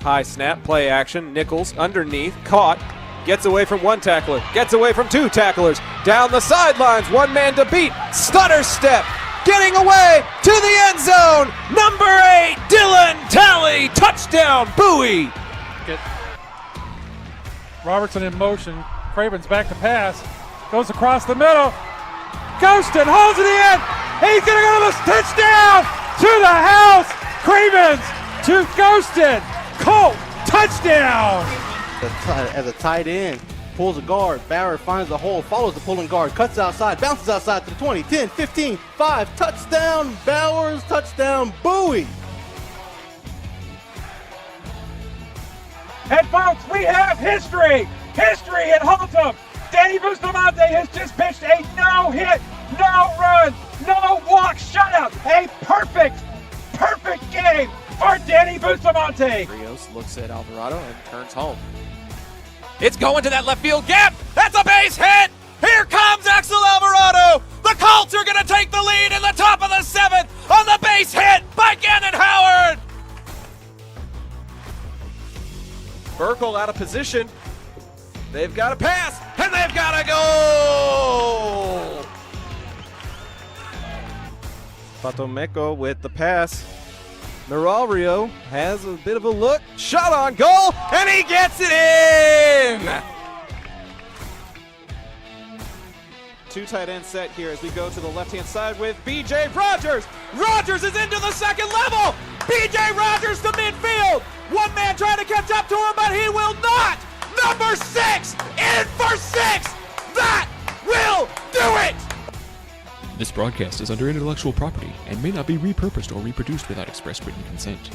High snap, play action, Nichols underneath, caught, gets away from one tackler, gets away from two tacklers, down the sidelines, one man to beat, stutter step, getting away to the end zone, number 8, Dylan Talley, touchdown, Bowie. Robertson in motion, Craven's back to pass, goes across the middle, Ghostin holds it in, he's going to go to the touchdown, to the house, Cravens to Ghostin, Colt, touchdown. As a tight end, pulls a guard, Barrett finds the hole, follows the pulling guard, cuts outside, bounces outside to the 20, 10, 15, 5, touchdown, Bowers, touchdown, Bowie. And folks, we have history at Haltom. Danny Bustamante has just pitched a no-hit, no-run, no-walk shutout. A perfect game for Danny Bustamante. Rios looks at Alvarado and turns home. It's going to that left field gap. That's a base hit. Here comes Axel Alvarado. The Colts are going to take the lead in the top of the 7th on the base hit by Gannon Howard. Burkle out of position. They've got to pass, and they've got to go. Patomeco with the pass. Narario has a bit of a look, shot on goal, and he gets it in! Two tight end set here as we go to the left-hand side with B.J. Rogers. Rogers is into the second level. B.J. Rogers to midfield. One man trying to catch up to him, but he will not. Number 6 in for 6. That will do it. This broadcast is under intellectual property and may not be repurposed or reproduced without express written consent.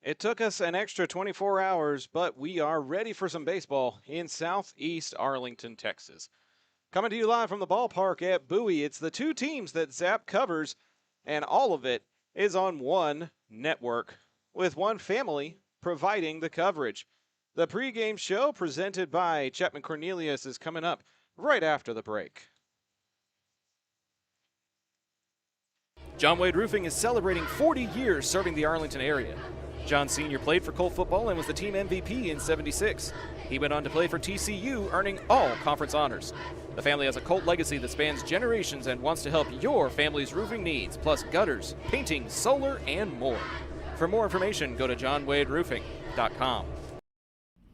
It took us an extra 24 hours, but we are ready for some baseball in southeast Arlington, Texas. Coming to you live from the ballpark at Bowie, it's the two teams that Zap covers, and all of it is on one network, with one family providing the coverage. The pregame show presented by Chapman Cornelius is coming up right after the break. John Wade Roofing is celebrating 40 years serving the Arlington area. John Sr. played for Colt football and was the team MVP in '76. He went on to play for TCU, earning all conference honors. The family has a Colt legacy that spans generations and wants to help your family's roofing needs, plus gutters, painting, solar, and more. For more information, go to johnwaderoofing.com.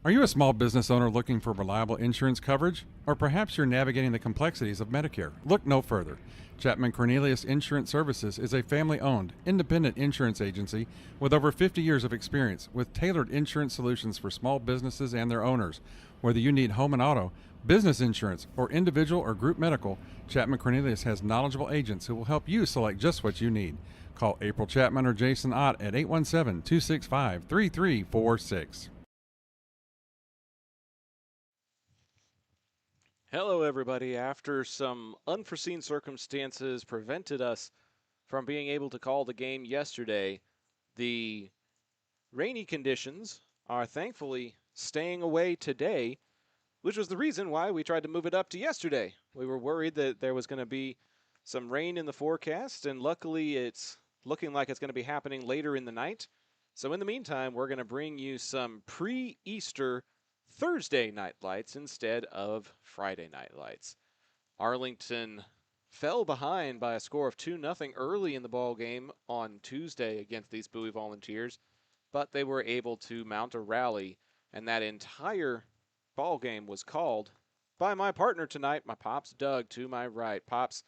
Are you a small business owner looking for reliable insurance coverage? Or perhaps you're navigating the complexities of Medicare? Look no further. Chapman Cornelius Insurance Services is a family-owned, independent insurance agency with over 50 years of experience with tailored insurance solutions for small businesses and their owners. Whether you need home and auto, business insurance, or individual or group medical, Chapman Cornelius has knowledgeable agents who will help you select just what you need. Call April Chapman or Jason Ott at 817-265-3346. Hello, everybody. After some unforeseen circumstances prevented us from being able to call the game yesterday, the rainy conditions are thankfully staying away today, which was the reason why we tried to move it up to yesterday. We were worried that there was going to be some rain in the forecast, and luckily it's looking like it's going to be happening later in the night. So in the meantime, we're going to bring you some pre-Easter Thursday night lights instead of Friday night lights. Arlington fell behind by a score of 2-0 early in the ball game on Tuesday against these Bowie Volunteers, but they were able to mount a rally, and that entire ball game was called by my partner tonight, my Pops Doug to my right. Pops,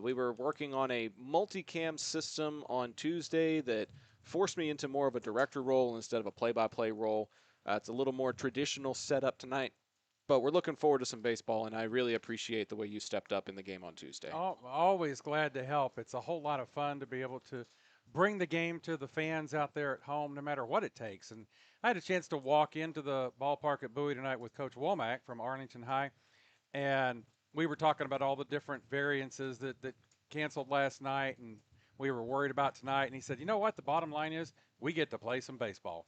we were working on a multicam system on Tuesday that forced me into more of a director role instead of a play-by-play role. It's a little more traditional setup tonight, but we're looking forward to some baseball, and I really appreciate the way you stepped up in the game on Tuesday. Always glad to help. It's a whole lot of fun to be able to bring the game to the fans out there at home, no matter what it takes. And I had a chance to walk into the ballpark at Bowie tonight with Coach Womack from Arlington High, and we were talking about all the different variances that canceled last night and we were worried about tonight. And he said, you know what? The bottom line is we get to play some baseball.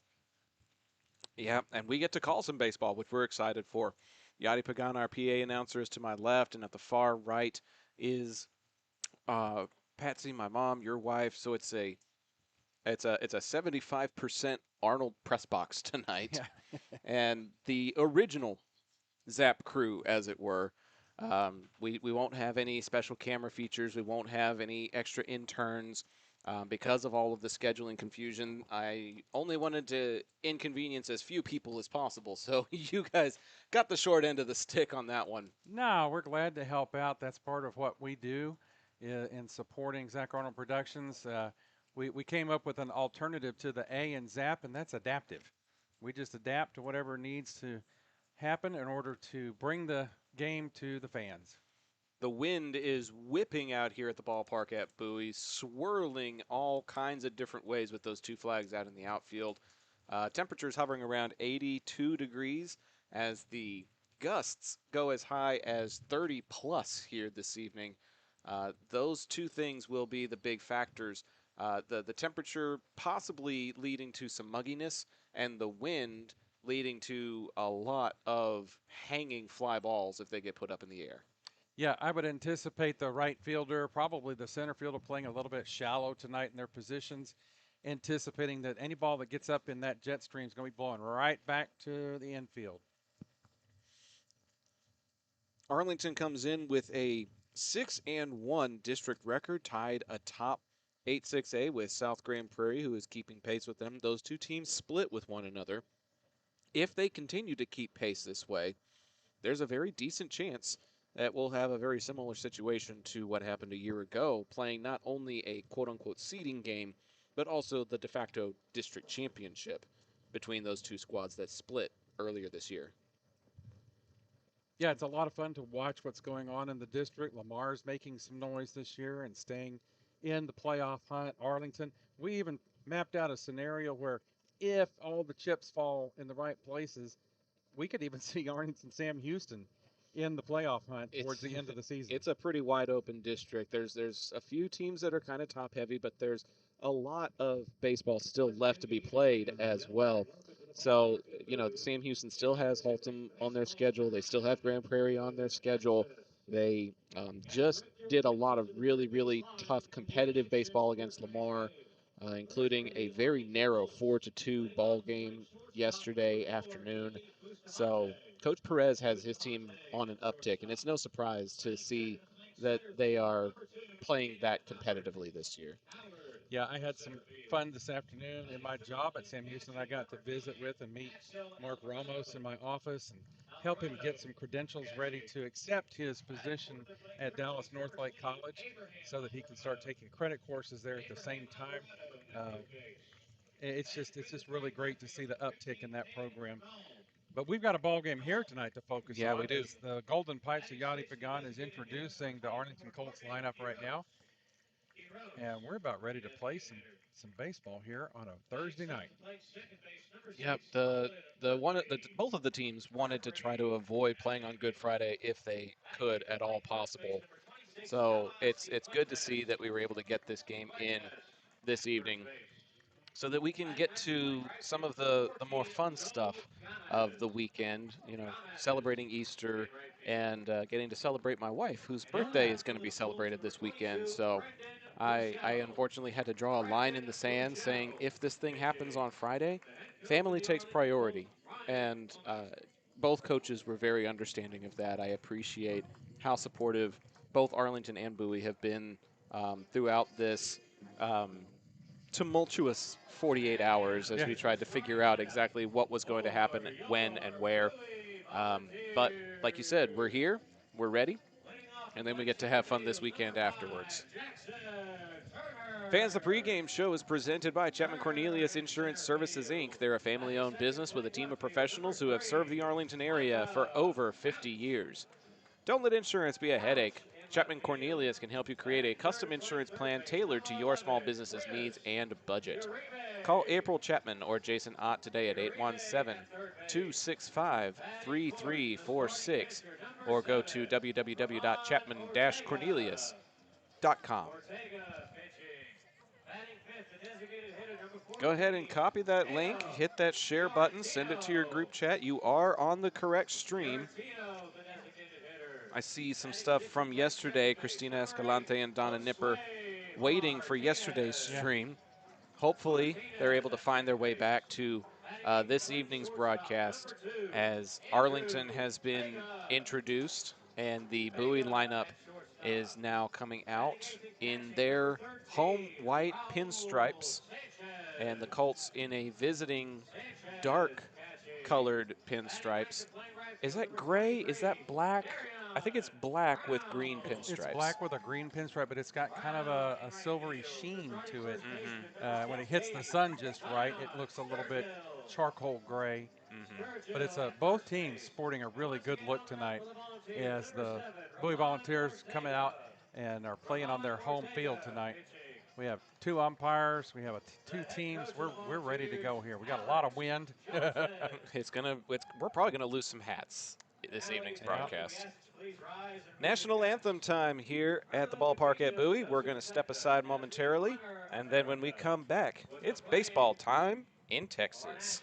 Yeah, and we get to call some baseball, which we're excited for. Yadi Pagan, our PA announcer, is to my left, and at the far right is Patsy, my mom, your wife. So it's a It's a 75% Arnold press box tonight, Yeah. and the original Zap crew, as it were. We won't have any special camera features. We won't have any extra interns. Because of all of the scheduling confusion, I only wanted to inconvenience as few people as possible. So you guys got the short end of the stick on that one. No, we're glad to help out. That's part of what we do in supporting Zach Arnold Productions. We came up with an alternative to the A and Zap, and that's adaptive. We just adapt to whatever needs to happen in order to bring the game to the fans. The wind is whipping out here at the ballpark at Bowie, swirling all kinds of different ways with those two flags out in the outfield. Temperatures hovering around 82 degrees as the gusts go as high as 30 plus here this evening. Those two things will be the big factors. The temperature possibly leading to some mugginess, and the wind leading to a lot of hanging fly balls if they get put up in the air. Yeah, I would anticipate the right fielder, probably the center fielder, playing a little bit shallow tonight in their positions, anticipating that any ball that gets up in that jet stream is going to be blowing right back to the infield. Arlington comes in with a 6-1 district record, tied atop 8-6A with South Grand Prairie, who is keeping pace with them. Those two teams split with one another. If they continue to keep pace this way, there's a very decent chance that we'll have a very similar situation to what happened a year ago, playing not only a quote-unquote seeding game, but also the de facto district championship between those two squads that split earlier this year. Yeah, it's a lot of fun to watch what's going on in the district. Lamar's making some noise this year and staying in the playoff hunt. Arlington, we even mapped out a scenario where if all the chips fall in the right places, we could even see Arlington Sam Houston in the playoff hunt towards the end of the season. It's a pretty wide open district. There's a few teams that are kind of top heavy, but there's a lot of baseball still left to be played as well. So, Sam Houston still has Haltom on their schedule. They still have Grand Prairie on their schedule. They just did a lot of really, really tough competitive baseball against Lamar, including a very narrow 4-2 ball game yesterday afternoon. So Coach Perez has his team on an uptick, and it's no surprise to see that they are playing that competitively this year. Yeah, I had some fun this afternoon in my job at Sam Houston. I got to visit with and meet Mark Ramos in my office and help him get some credentials ready to accept his position at Dallas Northlake College so that he can start taking credit courses there at the same time. Uh, it's just really great to see the uptick in that program. But we've got a ball game here tonight to focus Yeah, on we do. as the Golden Pipes of Yachty Pagan is introducing the Arlington Colts lineup right now. And we're about ready to play some baseball here on a Thursday night. Yep, both of the teams wanted to try to avoid playing on Good Friday if they could at all possible. So it's good to see that we were able to get this game in this evening, so that we can get to some of the more fun stuff of the weekend, celebrating Easter and getting to celebrate my wife, whose birthday is going to be celebrated this weekend. So I unfortunately had to draw a line in the sand saying if this thing happens on Friday, family takes priority. And both coaches were very understanding of that. I appreciate how supportive both Arlington and Bowie have been throughout this tumultuous 48 hours as we tried to figure out exactly what was going to happen, when, and where. But like you said, we're here, we're ready, and then we get to have fun this weekend afterwards. Fans, the pregame show is presented by Chapman Cornelius Insurance Services, Inc. They're a family-owned business with a team of professionals who have served the Arlington area for over 50 years. Don't let insurance be a headache. Chapman Cornelius can help you create a custom insurance plan tailored to your small business's needs and budget. Call April Chapman or Jason Ott today at 817-265-3346 or go to www.chapman-cornelius.com. Go ahead and copy that link, hit that share button, send it to your group chat. You are on the correct stream. I see some stuff from yesterday. Christina Escalante and Donna Nipper waiting for yesterday's stream. hopefully they're able to find their way back to this evening's broadcast as Arlington has been introduced and the Bowie lineup is now coming out in their home white pinstripes and the Colts in a visiting dark colored pinstripes. Is that gray? Is that black? I think it's black with green pinstripes. It's black with a green pinstripe, but it's got kind of a silvery sheen to it. When it hits the sun just right, it looks a little bit charcoal gray. But it's both teams sporting a really good look tonight as the Bowie Volunteers coming out and are playing on their home field tonight. We have 2 umpires. We have 2 teams. We're ready to go here. We got a lot of wind. We're probably gonna lose some hats this evening's broadcast. National anthem time here at the ballpark at Bowie. We're gonna step aside momentarily, and then when we come back, it's baseball time in Texas.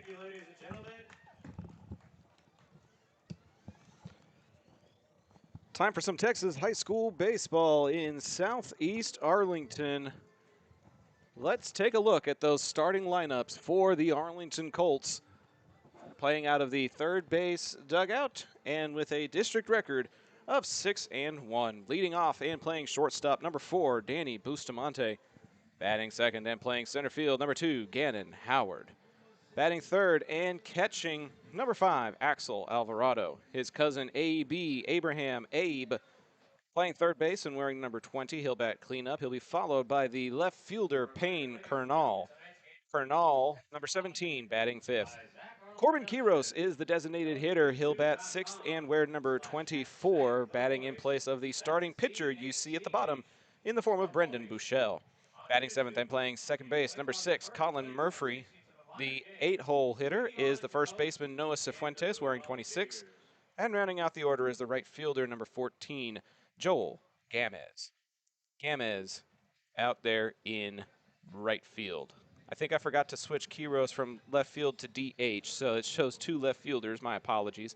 Thank you, ladies and gentlemen. Time for some Texas high school baseball in Southeast Arlington. Let's take a look at those starting lineups for the Arlington Colts. Playing out of the third base dugout and with a district record of 6-1. Leading off and playing shortstop, number 4, Danny Bustamante. Batting second and playing center field, number 2, Gannon Howard. Batting third and catching, number 5, Axel Alvarado. His cousin A.B. Abraham Abe playing third base and wearing number 20. He'll bat cleanup. He'll be followed by the left fielder, Payne Kernal. Kernal, number 17, batting fifth. Corbin Quiros is the designated hitter. He'll bat sixth and wear number 24, batting in place of the starting pitcher you see at the bottom in the form of Brendan Bouchel. Batting seventh and playing second base, number 6, Colin Murphy. The 8-hole hitter is the first baseman, Noah Cifuentes, wearing 26. And rounding out the order is the right fielder, number 14, Joel Gamez. Gamez out there in right field. I think I forgot to switch Quiros from left field to DH, so it shows 2 left fielders. My apologies.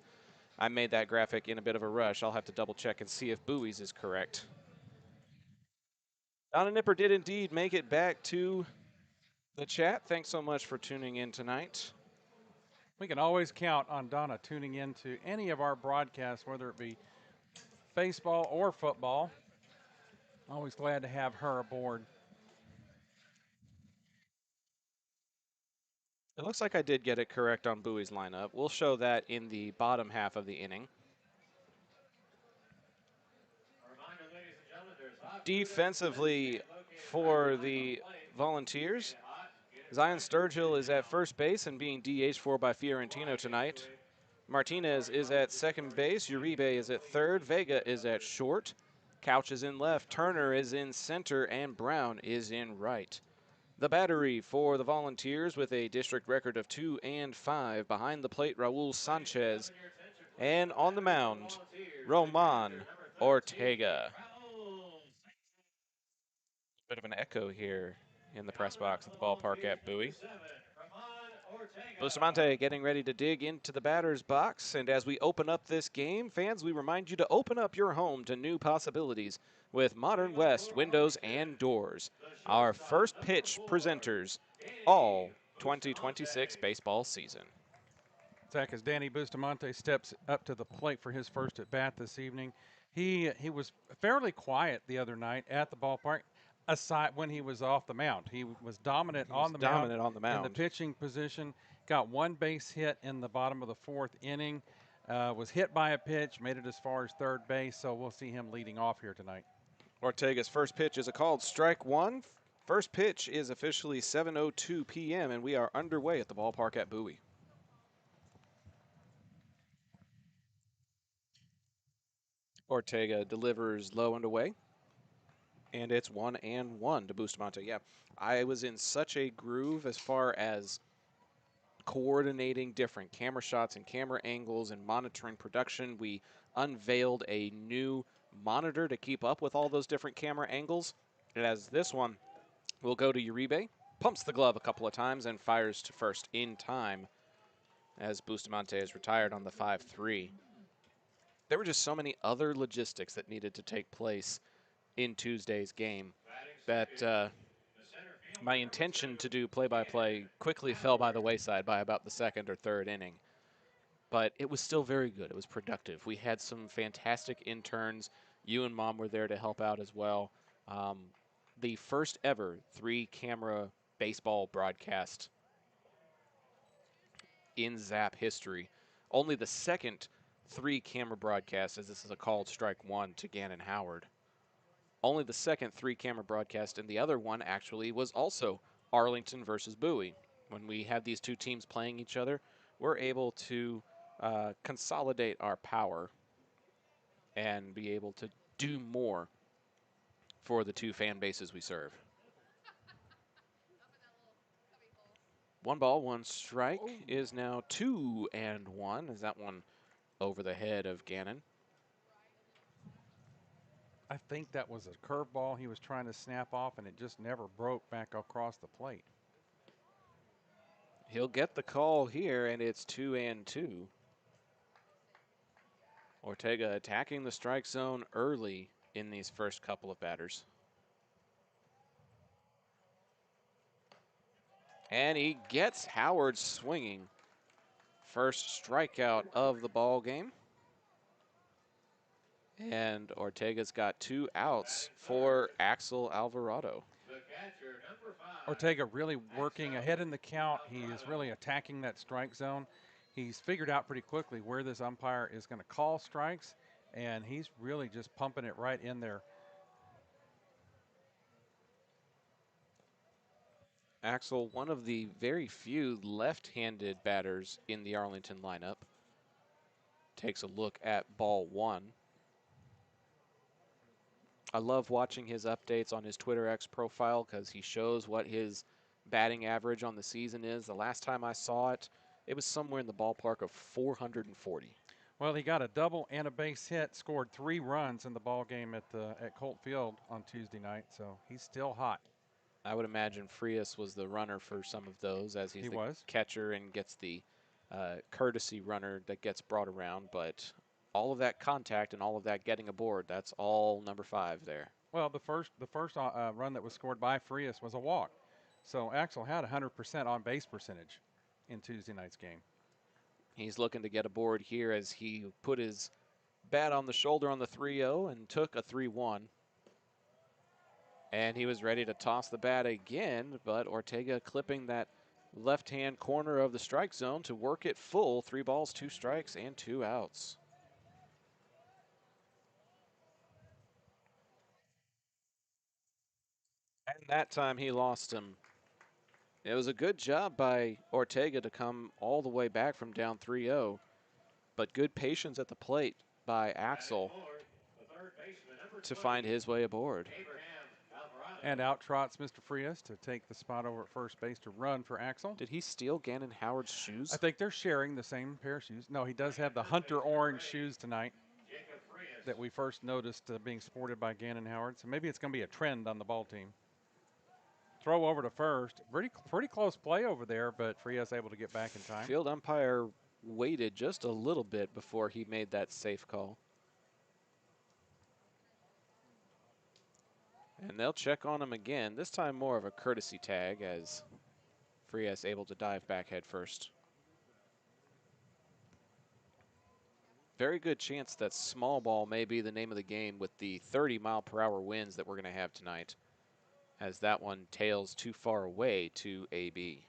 I made that graphic in a bit of a rush. I'll have to double check and see if Bowie's is correct. Donna Nipper did indeed make it back to the chat. Thanks so much for tuning in tonight. We can always count on Donna tuning in to any of our broadcasts, whether it be baseball or football. Always glad to have her aboard. It looks like I did get it correct on Bowie's lineup. We'll show that in the bottom half of the inning. Defensively for the Volunteers, Zion Sturgill is at first base and being DH'd for by Fiorentino tonight. Martinez is at second base. Uribe is at third. Vega is at short. Couch is in left. Turner is in center. And Brown is in right. The battery for the Volunteers with a district record of 2-5. Behind the plate, Raul Sanchez. And on the mound, Roman Ortega. Bit of an echo here in the press box at the ballpark at Bowie. Bustamante getting ready to dig into the batter's box. And as we open up this game, fans, we remind you to open up your home to new possibilities with Modern West windows and doors. Our first pitch presenters all 2026 baseball season. Zach, as Danny Bustamante steps up to the plate for his first at bat this evening, He was fairly quiet the other night at the ballpark. Aside when he was off the mound, he was dominant He was on the mound dominant on the in the mound. pitching position. Got one base hit in the bottom of the fourth inning. Was hit by a pitch, made it as far as third base. So we'll see him leading off here tonight. Ortega's first pitch is a called strike one. First pitch is officially 7:02 p.m. and we are underway at the ballpark at Bowie. Ortega delivers low and away. And it's 1-1 to Bustamante. Yeah, I was in such a groove as far as coordinating different camera shots and camera angles and monitoring production. We unveiled a new monitor to keep up with all those different camera angles. And as this one will go to Uribe, pumps the glove a couple of times and fires to first in time as Bustamante is retired on the 5-3. There were just so many other logistics that needed to take place in Tuesday's game that my intention to do play-by-play quickly fell by the wayside by about the second or third inning. But it was still very good. It was productive. We had some fantastic interns. You and Mom were there to help out as well. The first ever 3-camera baseball broadcast in Zap history. Only the second 3-camera broadcast, as this is a called strike one to Gannon Howard. Only the second 3-camera broadcast, and the other one actually was also Arlington versus Bowie. When we had these two teams playing each other, we're able to consolidate our power and be able to do more for the two fan bases we serve. 1-1 is now 2-1. Is that one over the head of Gannon? I think that was a curveball he was trying to snap off, and it just never broke back across the plate. He'll get the call here, and it's 2-2. Ortega attacking the strike zone early in these first couple of batters. And he gets Howard swinging. First strikeout of the ball game. And Ortega's got 2 outs for Axel Alvarado. Ortega really working ahead in the count. He is really attacking that strike zone. He's figured out pretty quickly where this umpire is going to call strikes, and he's really just pumping it right in there. Axel, one of the very few left-handed batters in the Arlington lineup, takes a look at ball one. I love watching his updates on his Twitter X profile because he shows what his batting average on the season is. The last time I saw it, it was somewhere in the ballpark of 440. Well, he got a double and a base hit, scored 3 runs in the ball game at Colt Field on Tuesday night, so he's still hot. I would imagine Frias was the runner for some of those, as he's the catcher and gets the courtesy runner that gets brought around. But all of that contact and all of that getting aboard, that's all number 5 there. Well, the first run that was scored by Frias was a walk. So Axel had 100% on base percentage in Tuesday night's game. He's looking to get aboard here as he put his bat on the shoulder on the 3-0 and took a 3-1. And he was ready to toss the bat again, but Ortega clipping that left-hand corner of the strike zone to work it full. 3 balls, 2 strikes, and 2 outs. And that time he lost him. It was a good job by Ortega to come all the way back from down 3-0, but good patience at the plate by Axel to find his way aboard. And out trots Mr. Frias to take the spot over at first base to run for Axel. Did he steal Gannon Howard's shoes? I think they're sharing the same pair of shoes. No, he does have the hunter orange shoes tonight that we first noticed being sported by Gannon Howard. So maybe it's going to be a trend on the ball team. Throw over to first. Pretty close play over there, but Frias able to get back in time. Field umpire waited just a little bit before he made that safe call. And they'll check on him again, this time more of a courtesy tag as Frias able to dive back head first. very good chance that small ball may be the name of the game with the 30-mile-per-hour winds that we're going to have tonight, as that one tails too far away to AB.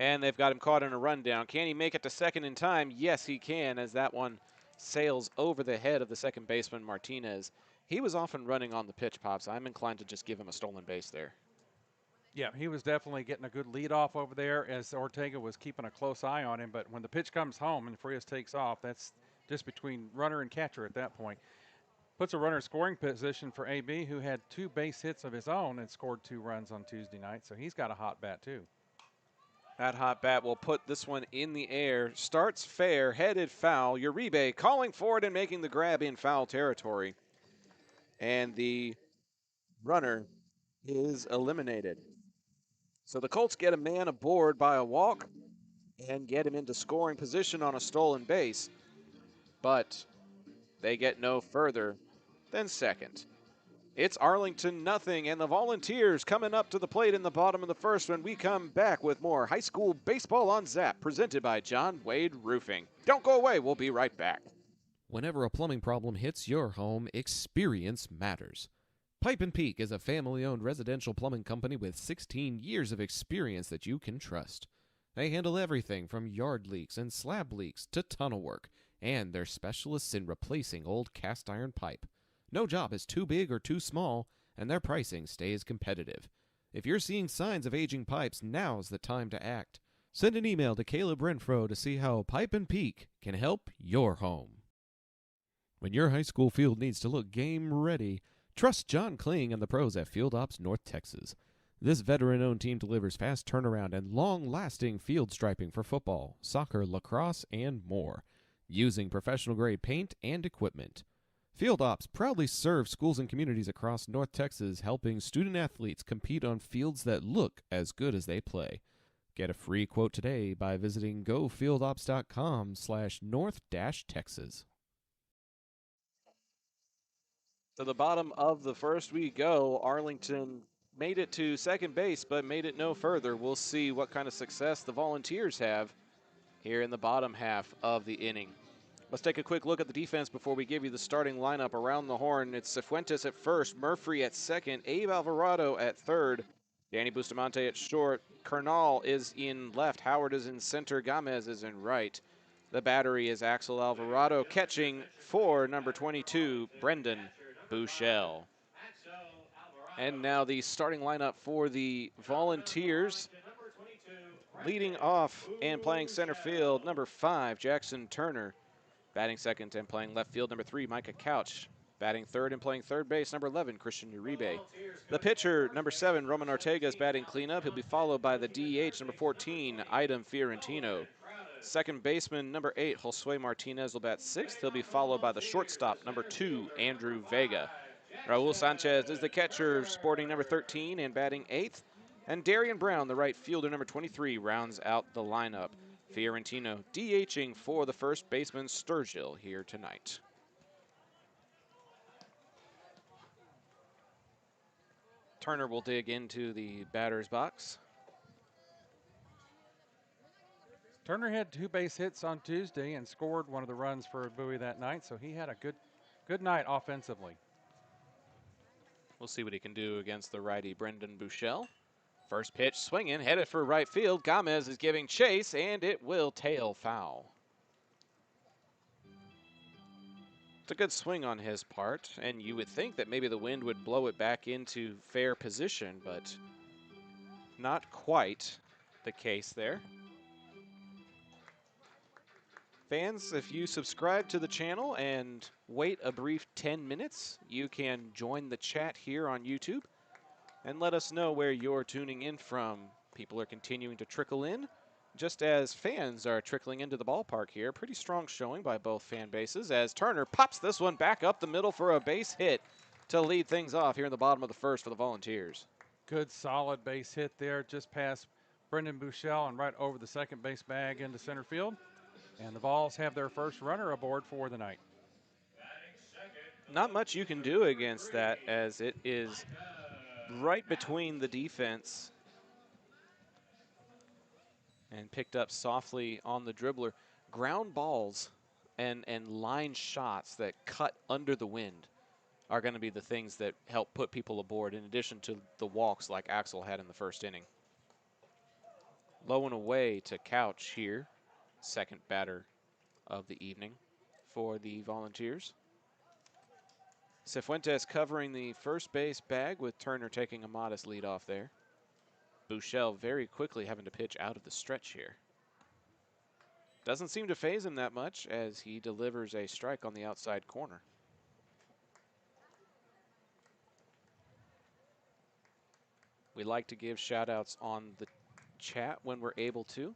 And they've got him caught in a rundown. Can he make it to second in time? Yes, he can, as that one sails over the head of the second baseman, Martinez. He was often running on the pitch, Pops. I'm inclined to just give him a stolen base there. Yeah, he was definitely getting a good lead off over there as Ortega was keeping a close eye on him. But when the pitch comes home and Frias takes off, that's just between runner and catcher at that point. Puts a runner in scoring position for AB, who had 2 base hits of his own and scored 2 runs on Tuesday night. So he's got a hot bat, too. That hot bat will put this one in the air. Starts fair, headed foul. Uribe calling for it and making the grab in foul territory. And the runner is eliminated. So the Colts get a man aboard by a walk and get him into scoring position on a stolen base. But they get no further than second. It's Arlington nothing, and the Volunteers coming up to the plate in the bottom of the first when we come back with more high school baseball on Zap, presented by John Wade Roofing. Don't go away, we'll be right back. Whenever a plumbing problem hits your home, experience matters. Pipe & Peak is a family-owned residential plumbing company with 16 years of experience that you can trust. They handle everything from yard leaks and slab leaks to tunnel work, and they're specialists in replacing old cast iron pipe. No job is too big or too small, and their pricing stays competitive. If you're seeing signs of aging pipes, now's the time to act. Send an email to Caleb Renfro to see how Pipe & Peak can help your home. When your high school field needs to look game ready, trust John Kling and the pros at Field Ops North Texas. This veteran-owned team delivers fast turnaround and long-lasting field striping for football, soccer, lacrosse, and more, using professional-grade paint and equipment. Field Ops proudly serves schools and communities across North Texas, helping student-athletes compete on fields that look as good as they play. Get a free quote today by visiting gofieldops.com/north-texas. To the bottom of the first we go. Arlington made it to second base, but made it no further. We'll see what kind of success the Volunteers have here in the bottom half of the inning. Let's take a quick look at the defense before we give you the starting lineup. Around the horn, it's Cifuentes at first, Murphy at second, Abe Alvarado at third, Danny Bustamante at short, Kernal is in left, Howard is in center, Gamez is in right. The battery is Axel Alvarado catching for number 22, Brendan Bushell. And now the starting lineup for the Volunteers. Leading off and playing center field, number 5, Jackson Turner. Batting second and playing left field, number 3, Micah Couch. Batting third and playing third base, number 11, Christian Uribe. The pitcher, number 7, Roman Ortega, is batting cleanup. He'll be followed by the DH, number 14, Idem Fiorentino. Second baseman, number 8, Josue Martinez, will bat sixth. He'll be followed by the shortstop, number 2, Andrew Vega. Raul Sanchez is the catcher, sporting number 13 and batting eighth. And Darian Brown, the right fielder, number 23, rounds out the lineup. Fiorentino DHing for the first baseman, Sturgill, here tonight. Turner will dig into the batter's box. Turner had 2 base hits on Tuesday and scored one of the runs for Bowie that night, so he had a good night offensively. We'll see what he can do against the righty Brendan Bushell. First pitch swinging, headed for right field. Gamez is giving chase, and it will tail foul. It's a good swing on his part, and you would think that maybe the wind would blow it back into fair position, but not quite the case there. Fans, if you subscribe to the channel and wait a brief 10 minutes, you can join the chat here on YouTube and let us know where you're tuning in from. People are continuing to trickle in, just as fans are trickling into the ballpark here. Pretty strong showing by both fan bases as Turner pops this one back up the middle for a base hit to lead things off here in the bottom of the first for the Volunteers. Good solid base hit there, just past Brendan Bushell and right over the second base bag into center field. And the Vols have their first runner aboard for the night. Not much you can do against that, as it is right between the defense and picked up softly on the dribbler. Ground balls and line shots that cut under the wind are going to be the things that help put people aboard, in addition to the walks like Axel had in the first inning. Low and away to Couch here, second batter of the evening for the Volunteers. Cifuentes covering the first base bag, with Turner taking a modest lead off there. Buechele very quickly having to pitch out of the stretch here. Doesn't seem to faze him that much, as he delivers a strike on the outside corner. We like to give shout outs on the chat when we're able to.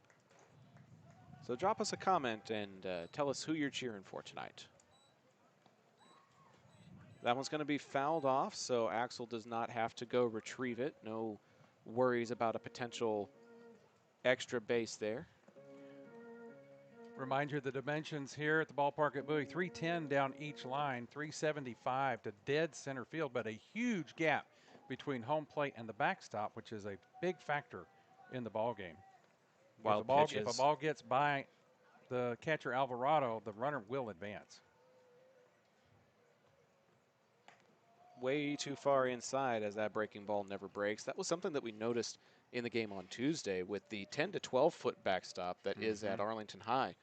So drop us a comment and tell us who you're cheering for tonight. That one's going to be fouled off, so Axel does not have to go retrieve it. No worries about a potential extra base there. Remind you of the dimensions here at the ballpark at Bowie. 310 down each line, 375 to dead center field, but a huge gap between home plate and the backstop, which is a big factor in the ball game. If a ball gets by the catcher Alvarado, the runner will advance. Way too far inside, as that breaking ball never breaks. That was something that we noticed in the game on Tuesday with the 10 to 12 foot backstop that is at Arlington High.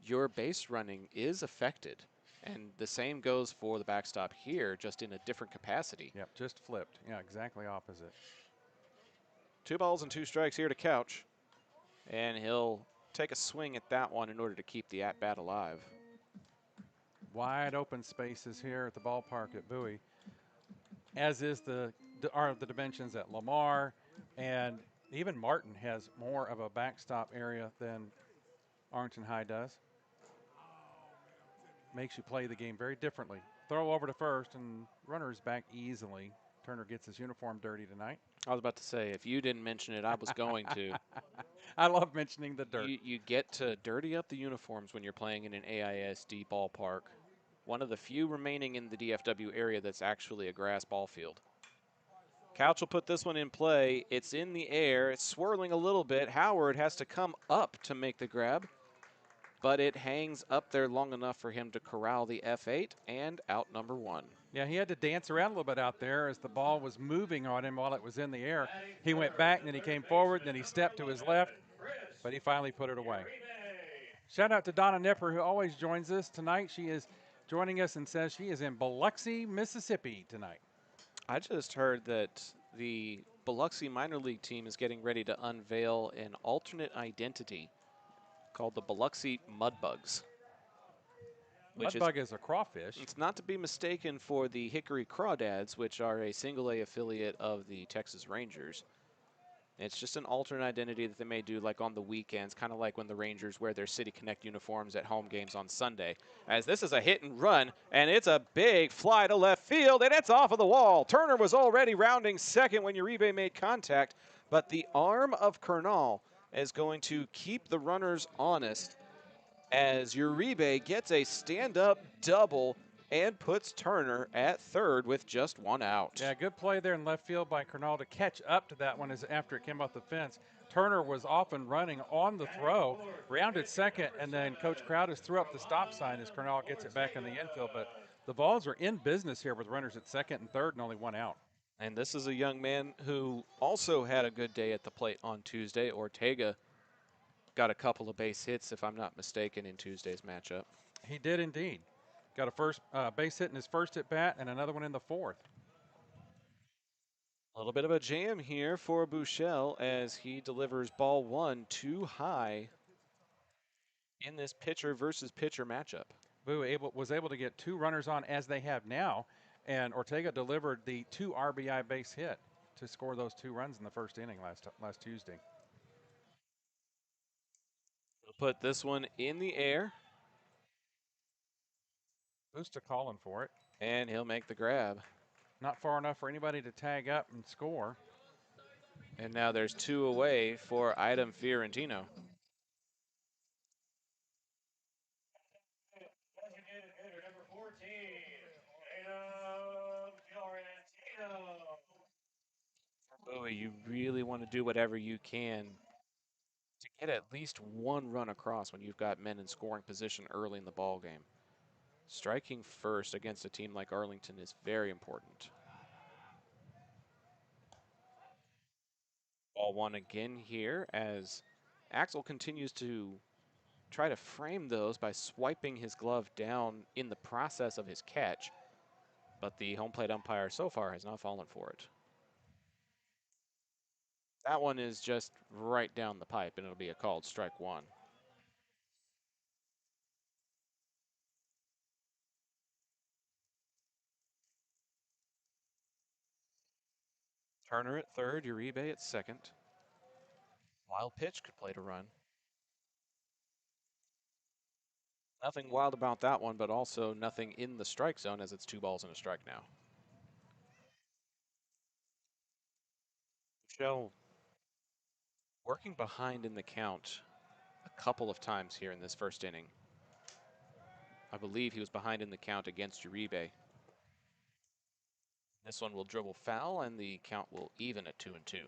Your base running is affected, and the same goes for the backstop here, just in a different capacity. Yep, just flipped. Yeah, exactly opposite. 2 balls and 2 strikes here to Couch, and he'll take a swing at that one in order to keep the at-bat alive. Wide open spaces here at the ballpark at Bowie, as is the dimensions at Lamar, and even Martin has more of a backstop area than Arlington High does. Makes you play the game very differently. Throw over to first, and runner's back easily. Turner gets his uniform dirty tonight. I was about to say, if you didn't mention it, I was going to. I love mentioning the dirt. You get to dirty up the uniforms when you're playing in an AISD ballpark. One of the few remaining in the DFW area that's actually a grass ball field. Couch will put this one in play. It's in the air. It's swirling a little bit. Howard has to come up to make the grab, but it hangs up there long enough for him to corral the F8 and out number 1. Yeah, he had to dance around a little bit out there as the ball was moving on him while it was in the air. He went back, and then he came forward, and then he stepped to his left, but he finally put it away. Shout out to Donna Nipper, who always joins us tonight. She is joining us and says she is in Biloxi, Mississippi tonight. I just heard that the Biloxi minor league team is getting ready to unveil an alternate identity called the Biloxi Mudbugs. Mudbug is a crawfish. It's not to be mistaken for the Hickory Crawdads, which are a single-A affiliate of the Texas Rangers. It's just an alternate identity that they may do like on the weekends, kind of like when the Rangers wear their City Connect uniforms at home games on Sunday. As this is a hit and run, and it's a big fly to left field, and it's off of the wall. Turner was already rounding second when Uribe made contact, but the arm of Kernal is going to keep the runners honest, as Uribe gets a stand-up double and puts Turner at third with just 1 out. Yeah, good play there in left field by Kernal to catch up to that one as after it came off the fence. Turner was off and running on the throw, rounded second, and then Coach Crowdis threw up the stop sign as Kernal gets it back in the infield. But the Vols are in business here with runners at second and third and only 1 out. And this is a young man who also had a good day at the plate on Tuesday. Ortega got a couple of base hits, if I'm not mistaken, in Tuesday's matchup. He did indeed. Got a first base hit in his first at bat and another one in the fourth. A little bit of a jam here for Buechele as he delivers ball 1 too high in this pitcher versus pitcher matchup. Bowie was able to get 2 runners on as they have now, and Ortega delivered the 2 RBI base hit to score those 2 runs in the first inning last Tuesday. We'll put this one in the air. Busta calling for it. And he'll make the grab. Not far enough for anybody to tag up and score. And now there's 2 away for Idem Fiorentino. Bowie, you really want to do whatever you can to get at least one run across when you've got men in scoring position early in the ball game. Striking first against a team like Arlington is very important. Ball one again here as Axel continues to try to frame those by swiping his glove down in the process of his catch, but the home plate umpire so far has not fallen for it. That one is just right down the pipe, and it'll be a called strike one. Turner at third, Uribe at second. Wild pitch could play to run. Nothing wild about that one, but also nothing in the strike zone as it's 2 balls and a strike now. Shell working behind in the count a couple of times here in this first inning. I believe he was behind in the count against Uribe. This one will dribble foul, and the count will even at 2-2.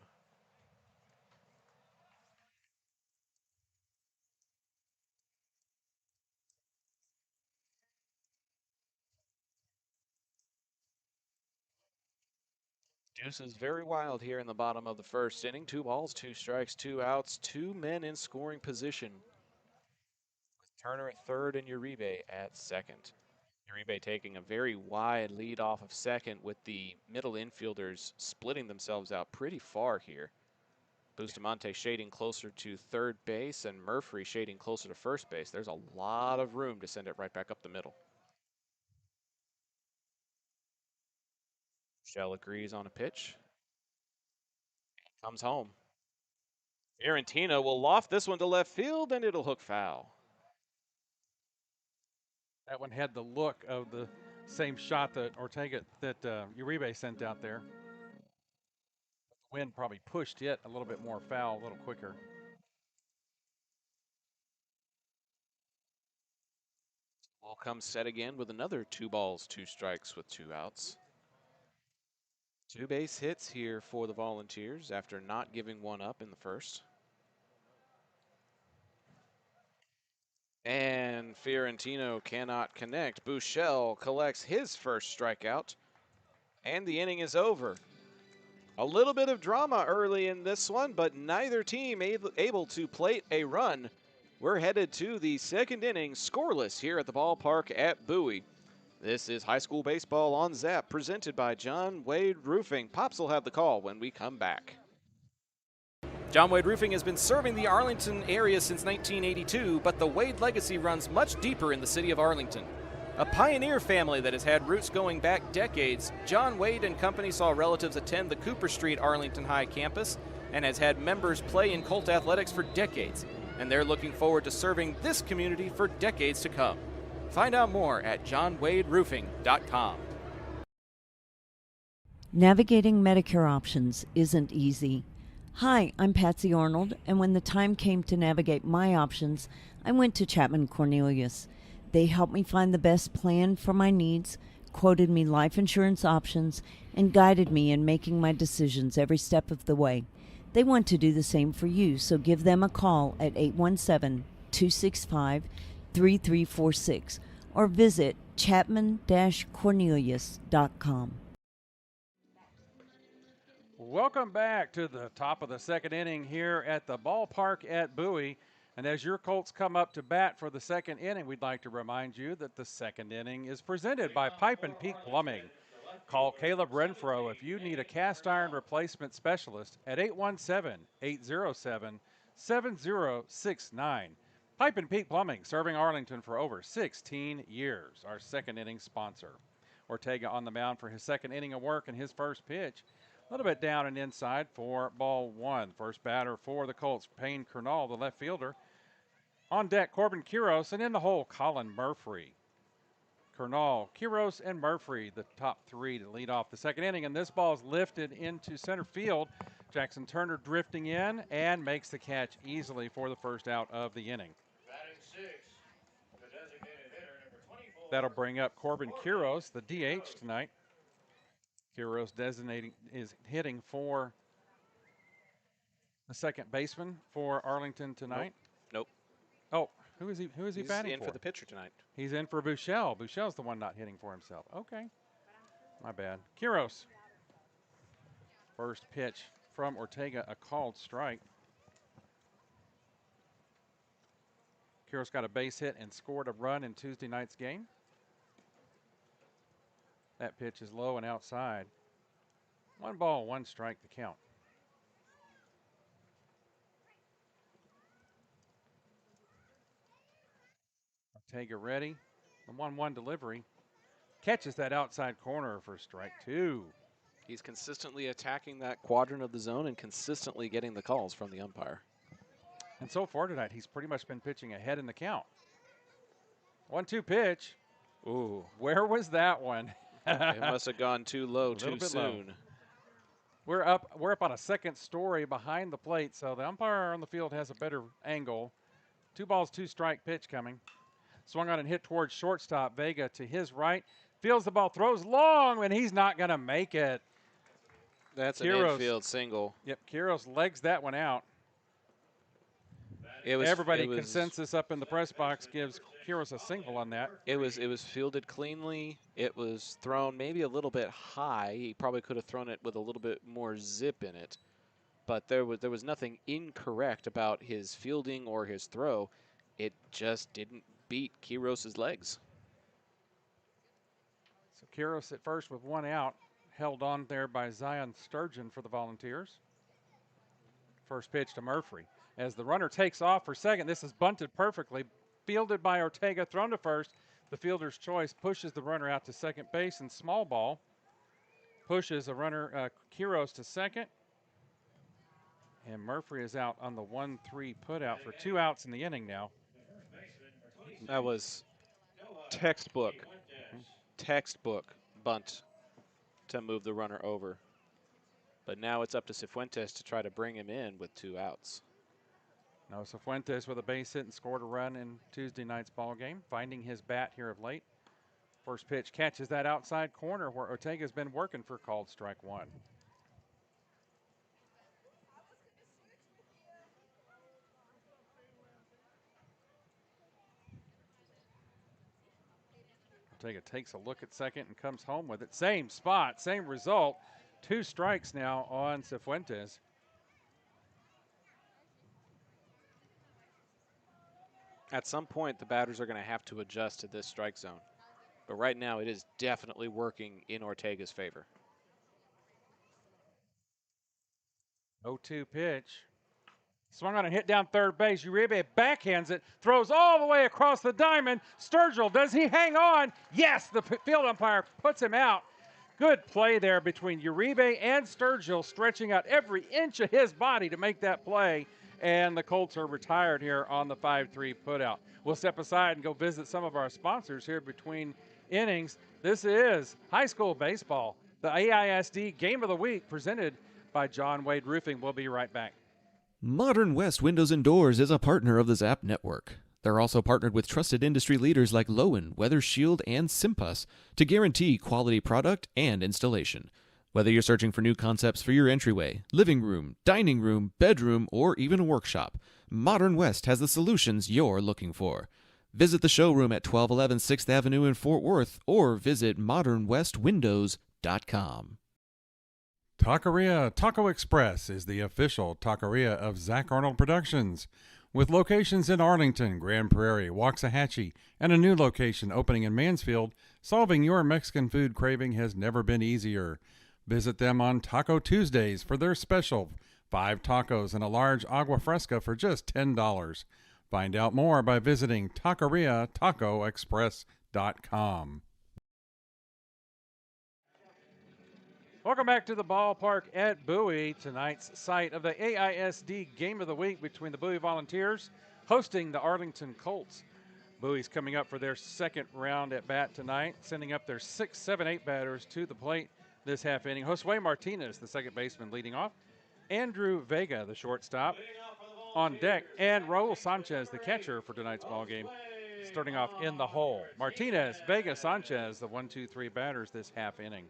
Deuce is very wild here in the bottom of the first inning. 2 balls, 2 strikes, 2 outs, 2 men in scoring position. With Turner at third and Uribe at second. Uribe taking a very wide lead off of second with the middle infielders splitting themselves out pretty far here. Bustamante shading closer to third base and Murphy shading closer to first base. There's a lot of room to send it right back up the middle. Shell agrees on a pitch. Comes home. Fiorentina will loft this one to left field, and it'll hook foul. That one had the look of the same shot that Uribe sent out there. The wind probably pushed it a little bit more foul, a little quicker. Will come set again with another 2 balls, 2 strikes with 2 outs. 2 base hits here for the Volunteers after not giving one up in the first. And Fiorentino cannot connect. Buechel collects his first strikeout, and the inning is over. A little bit of drama early in this one, but neither team able to plate a run. We're headed to the second inning, scoreless here at the ballpark at Bowie. This is high school baseball on Zap, presented by John Wade Roofing. Pops will have the call when we come back. John Wade Roofing has been serving the Arlington area since 1982, but the Wade legacy runs much deeper in the city of Arlington. A pioneer family that has had roots going back decades, John Wade and Company saw relatives attend the Cooper Street Arlington High campus and has had members play in Colt athletics for decades, and they're looking forward to serving this community for decades to come. Find out more at johnwaderoofing.com. Navigating Medicare options isn't easy. Hi, I'm Patsy Arnold, and when the time came to navigate my options, I went to Chapman Cornelius. They helped me find the best plan for my needs, quoted me life insurance options, and guided me in making my decisions every step of the way. They want to do the same for you, so give them a call at 817-265-3346 or visit chapman-cornelius.com. Welcome back to the top of the second inning here at the ballpark at Bowie. And as your Colts come up to bat for the second inning, we'd like to remind you that the second inning is presented by Pipe and Peak Plumbing. Call Caleb Renfro if you need a cast iron replacement specialist at 817-807-7069. Pipe and Peak Plumbing, serving Arlington for over 16 years, our second inning sponsor. Ortega on the mound for his second inning of work and his first pitch. A little bit down and inside for ball one. First batter for the Colts, Payne Kernal, the left fielder. On deck, Corbin Quiros, and in the hole, Colin Murphy. Kernal, Quiros, and Murphy, the top three to lead off the second inning. And this ball is lifted into center field. Jackson Turner drifting in and makes the catch easily for the first out of the inning. That'll bring up Corbin Quiros, the DH tonight. Quiros is hitting for The second baseman for Arlington tonight. Nope. Oh, who is he He's batting in for the pitcher tonight. He's in for Bouchel. Bouchel's the one not hitting for himself. Okay. My bad. Quiros. First pitch from Ortega, a called strike. Quiros got a base hit and scored a run in Tuesday night's game. That pitch is low and outside. 1 ball, 1 strike to count. Ortega ready. The 1-1 delivery. Catches that outside corner for strike 2. He's consistently attacking that quadrant of the zone and consistently getting the calls from the umpire. And so far tonight, he's pretty much been pitching ahead in the count. 1-2 pitch. Ooh, where was that one? It must have gone too low too soon. We're up on a second story behind the plate, so the umpire on the field has a better angle. 2 balls, 2 strike pitch coming. Swung on and hit towards shortstop. Vega to his right. Feels the ball, throws long, and he's not going to make it. That's an infield single. Yep, Quiros legs that one out. Consensus up in the press box gives Quiros a single on that. It was fielded cleanly. It was thrown maybe a little bit high. He probably could have thrown it with a little bit more zip in it. But there was nothing incorrect about his fielding or his throw. It just didn't beat Quiros' legs. So Quiros at first with 1 out, held on there by Zion Sturgeon for the Volunteers. First pitch to Murphy. As the runner takes off for second, this is bunted perfectly. Fielded by Ortega, thrown to first. The fielder's choice pushes the runner out to second base, and small ball pushes a runner, Quiros, to second. And Murphy is out on the 1-3 putout for 2 outs in the inning now. That was textbook bunt to move the runner over. But now it's up to Cifuentes to try to bring him in with 2 outs. No, Cifuentes with a base hit and scored a run in Tuesday night's ball game, finding his bat here of late. First pitch catches that outside corner where Ortega's been working for called strike 1. Ortega takes a look at second and comes home with it. Same spot, same result. 2 strikes now on Cifuentes. At some point, the batters are going to have to adjust to this strike zone. But right now, it is definitely working in Ortega's favor. 0-2 pitch. Swung on and hit down third base. Uribe backhands it, throws all the way across the diamond. Sturgill, does he hang on? Yes, the field umpire puts him out. Good play there between Uribe and Sturgill, stretching out every inch of his body to make that play. And the Colts are retired here on the 5-3 putout. We'll step aside and go visit some of our sponsors here between innings. This is high school baseball, the AISD Game of the Week, presented by John Wade Roofing. We'll be right back. Modern West Windows and Doors is a partner of the ZAP network. They're also partnered with trusted industry leaders like Lowen, Weather Shield, and Simpas to guarantee quality product and installation. Whether you're searching for new concepts for your entryway, living room, dining room, bedroom, or even a workshop, Modern West has the solutions you're looking for. Visit the showroom at 1211 6th Avenue in Fort Worth or visit modernwestwindows.com. Taqueria Taco Express is the official taqueria of Zach Arnold Productions, with locations in Arlington, Grand Prairie, Waxahachie, and a new location opening in Mansfield. Solving your Mexican food craving has never been easier. Visit them on Taco Tuesdays for their special 5 tacos and a large agua fresca for just $10. Find out more by visiting taqueriatacoexpress.com. Welcome back to the ballpark at Bowie, tonight's site of the AISD Game of the Week between the Bowie Volunteers hosting the Arlington Colts. Bowie's coming up for their second round at bat tonight, sending up their 6, 7, 8 batters to the plate this half inning. Josue Martinez, the second baseman, leading off. Andrew Vega, the shortstop, on deck. And Raul Sanchez, the catcher for tonight's ball game, starting off in the hole. Martinez, Vega, Sanchez, the 1, 2, 3 batters this half inning.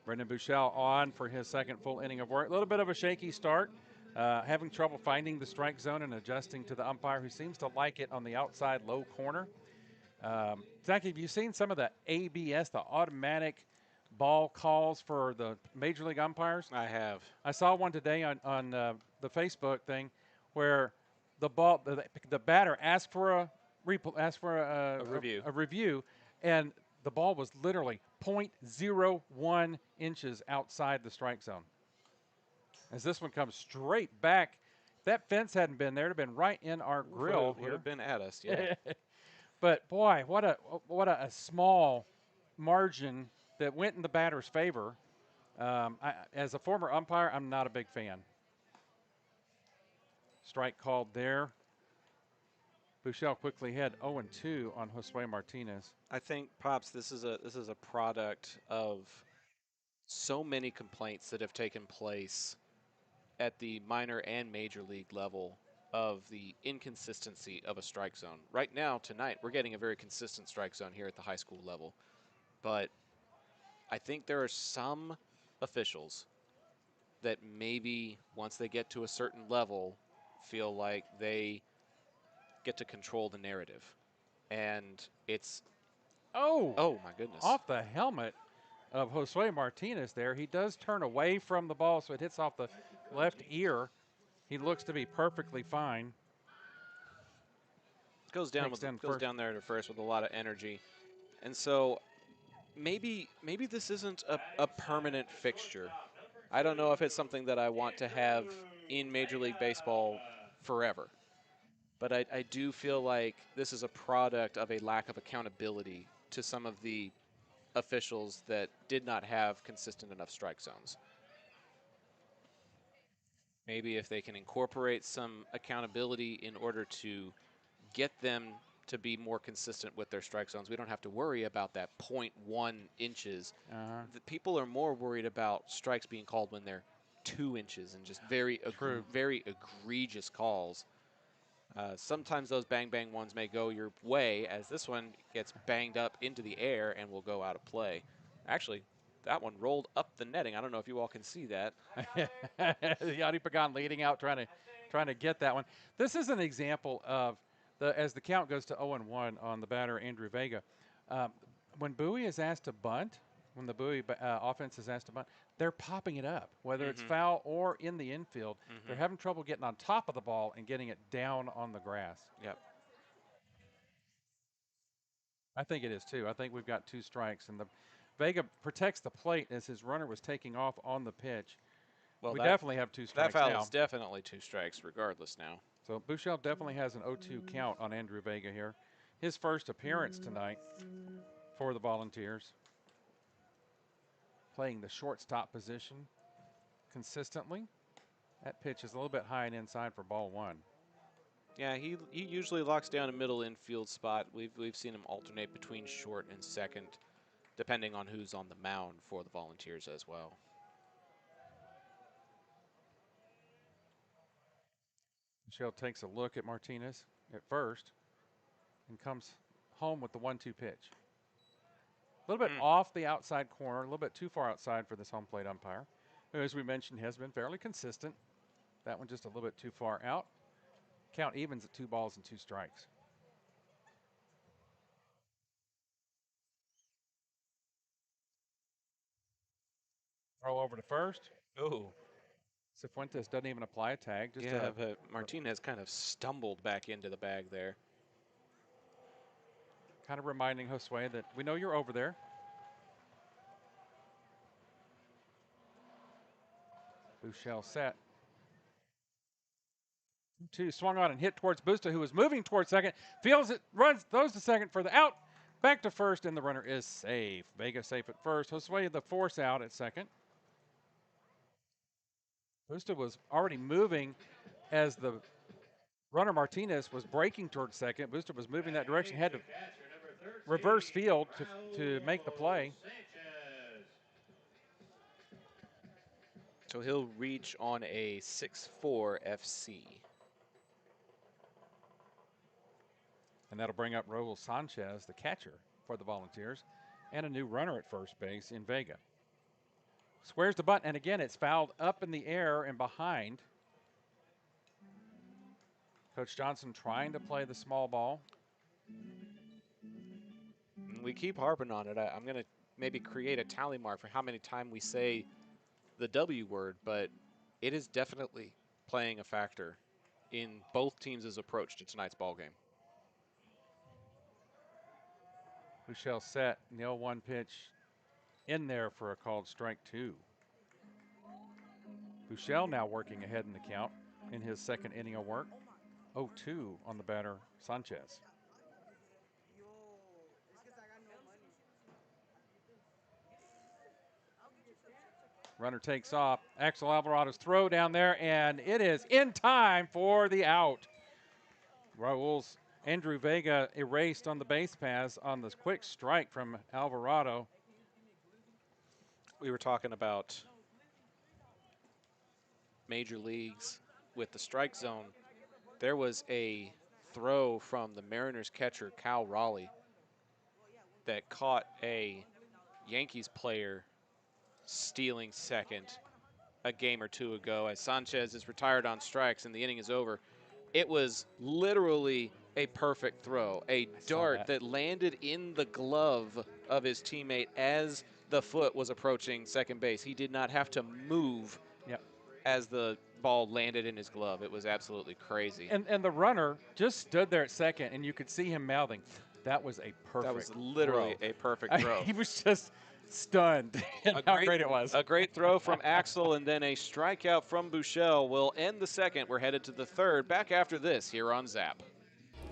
Brendan Bouchel on for his second full inning of work. A little bit of a shaky start Having trouble finding the strike zone and adjusting to the umpire who seems to like it on the outside low corner. Zach, have you seen some of the ABS, the automatic ball calls for the Major League umpires? I have. I saw one today on the Facebook thing where the batter asked for a review. a review, and the ball was literally .01 inches outside the strike zone. As this one comes straight back, if that fence hadn't been there, it'd have been right in our grill Would here. have been at us, yeah. But boy, what a small margin that went in the batter's favor. As a former umpire, I'm not a big fan. Strike called there. Buechele quickly had 0-2 on Josue Martinez. I think, Pops, this is a product of so many complaints that have taken place at the minor and major league level of the inconsistency of a strike zone. Right now, tonight, we're getting a very consistent strike zone here at the high school level. But I think there are some officials that maybe once they get to a certain level feel like they get to control the narrative. And it's, oh my goodness. Off the helmet of Josue Martinez there. He does turn away from the ball, so it hits off the left ear. He looks to be perfectly fine. Goes down there to first with a lot of energy. And so maybe this isn't a permanent fixture. I don't know if it's something that I want to have in Major League Baseball forever. But I do feel like this is a product of a lack of accountability to some of the officials that did not have consistent enough strike zones. Maybe if they can incorporate some accountability in order to get them to be more consistent with their strike zones, we don't have to worry about that .1 inches. The people are more worried about strikes being called when they're 2 inches and just very egregious calls. Sometimes those bang ones may go your way, as this one gets banged up into the air and will go out of play. Actually, that one rolled up the netting. I don't know if you all can see that. Yadi Pagan leading out, trying to get that one. This is an example of as the count goes to 0-1 on the batter Andrew Vega. When Bowie is asked to bunt, when the Bowie offense is asked to bunt, they're popping it up, whether it's foul or in the infield. They're having trouble getting on top of the ball and getting it down on the grass. Yep. I think it is too. I think we've got 2 strikes, and the Vega protects the plate as his runner was taking off on the pitch. Well, we definitely have 2 strikes now. That now. foul is definitely 2 strikes regardless now. So Buechele definitely has an 0-2 count on Andrew Vega here. His first appearance tonight for the Volunteers. Playing the shortstop position consistently. That pitch is a little bit high and inside for ball 1. Yeah, he usually locks down a middle infield spot. We've seen him alternate between short and second, depending on who's on the mound for the Volunteers as well. Michelle takes a look at Martinez at first and comes home with the 1-2 pitch. A little bit off the outside corner, a little bit too far outside for this home plate umpire, who, as we mentioned, has been fairly consistent. That one just a little bit too far out. Count evens at 2 balls and 2 strikes. Throw over to first. Oh. Cifuentes doesn't even apply a tag. But Martinez kind of stumbled back into the bag there. Kind of reminding Josue that we know you're over there. Buechele set. 2 swung on and hit towards Busta, who was moving towards second. Feels it, runs, throws to second for the out. Back to first, and the runner is safe. Vega safe at first. Josue the force out at second. Busta was already moving as the runner Martinez was breaking towards second. Busta was moving that direction, had to reverse field to make the play. So he'll reach on a 6-4 FC. And that'll bring up Raul Sanchez, the catcher for the Volunteers, and a new runner at first base in Vega. Squares the bunt, and again, it's fouled up in the air and behind. Coach Johnson trying to play the small ball. We keep harping on it. I'm going to maybe create a tally mark for how many times we say the W word, but it is definitely playing a factor in both teams' approach to tonight's ball game. Buechele set, and the 0-1 pitch in there for a called strike 2. Buechele now working ahead in the count in his second inning of work. 0-2 on the batter, Sanchez. Runner takes off. Axel Alvarado's throw down there, and it is in time for the out. Raul's Andrew Vega erased on the base pass on this quick strike from Alvarado. We were talking about major leagues with the strike zone. There was a throw from the Mariners catcher, Cal Raleigh, that caught a Yankees player stealing second a game or two ago as Sanchez is retired on strikes and the inning is over. It was literally a perfect throw, a dart that landed in the glove of his teammate as the foot was approaching second base. He did not have to move as the ball landed in his glove. It was absolutely crazy. And the runner just stood there at second, and you could see him mouthing, "That was a perfect That was literally throw." a perfect throw. He was just stunned at how great it was. A great throw from Axel, and then a strikeout from Buechele will end the second. We're headed to the third. Back after this here on Zap.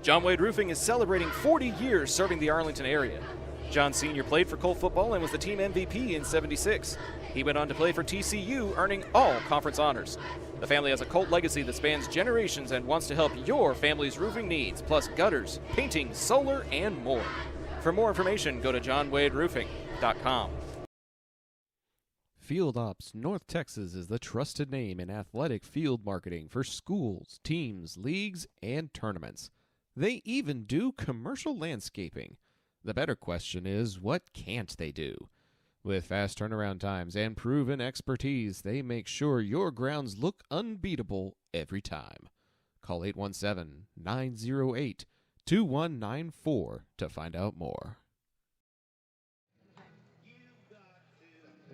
John Wade Roofing is celebrating 40 years serving the Arlington area. John Sr. played for Colt football and was the team MVP in '76. He went on to play for TCU, earning all conference honors. The family has a Colt legacy that spans generations and wants to help your family's roofing needs, plus gutters, painting, solar, and more. For more information, go to johnwaderoofing.com. Field Ops North Texas is the trusted name in athletic field marketing for schools, teams, leagues, and tournaments. They even do commercial landscaping. The better question is, what can't they do? With fast turnaround times and proven expertise, they make sure your grounds look unbeatable every time. Call 817-908-2194 to find out more.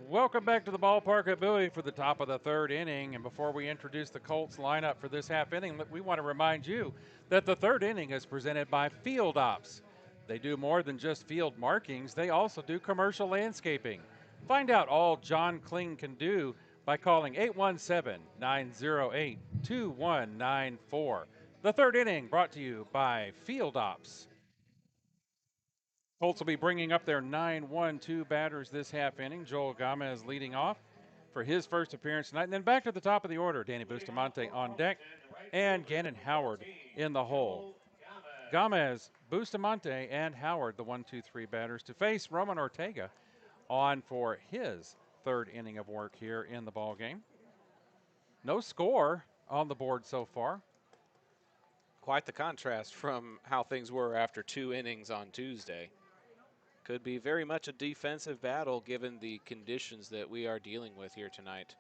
Welcome back to the ballpark at Bowie for the top of the third inning. And before we introduce the Colts lineup for this half inning, we want to remind you that the third inning is presented by Field Ops. They do more than just field markings. They also do commercial landscaping. Find out all John Kling can do by calling 817-908-2194. The third inning brought to you by Field Ops. Colts will be bringing up their 9-1-2 batters this half inning. Joel Gomez leading off for his first appearance tonight. And then back to the top of the order, Danny Bustamante on deck and Gannon Howard in the hole. Gomez, Bustamante, and Howard, the 1-2-3 batters, to face Roman Ortega on for his third inning of work here in the ball game. No score on the board so far. Quite the contrast from how things were after 2 innings on Tuesday. Could be very much a defensive battle given the conditions that we are dealing with here tonight.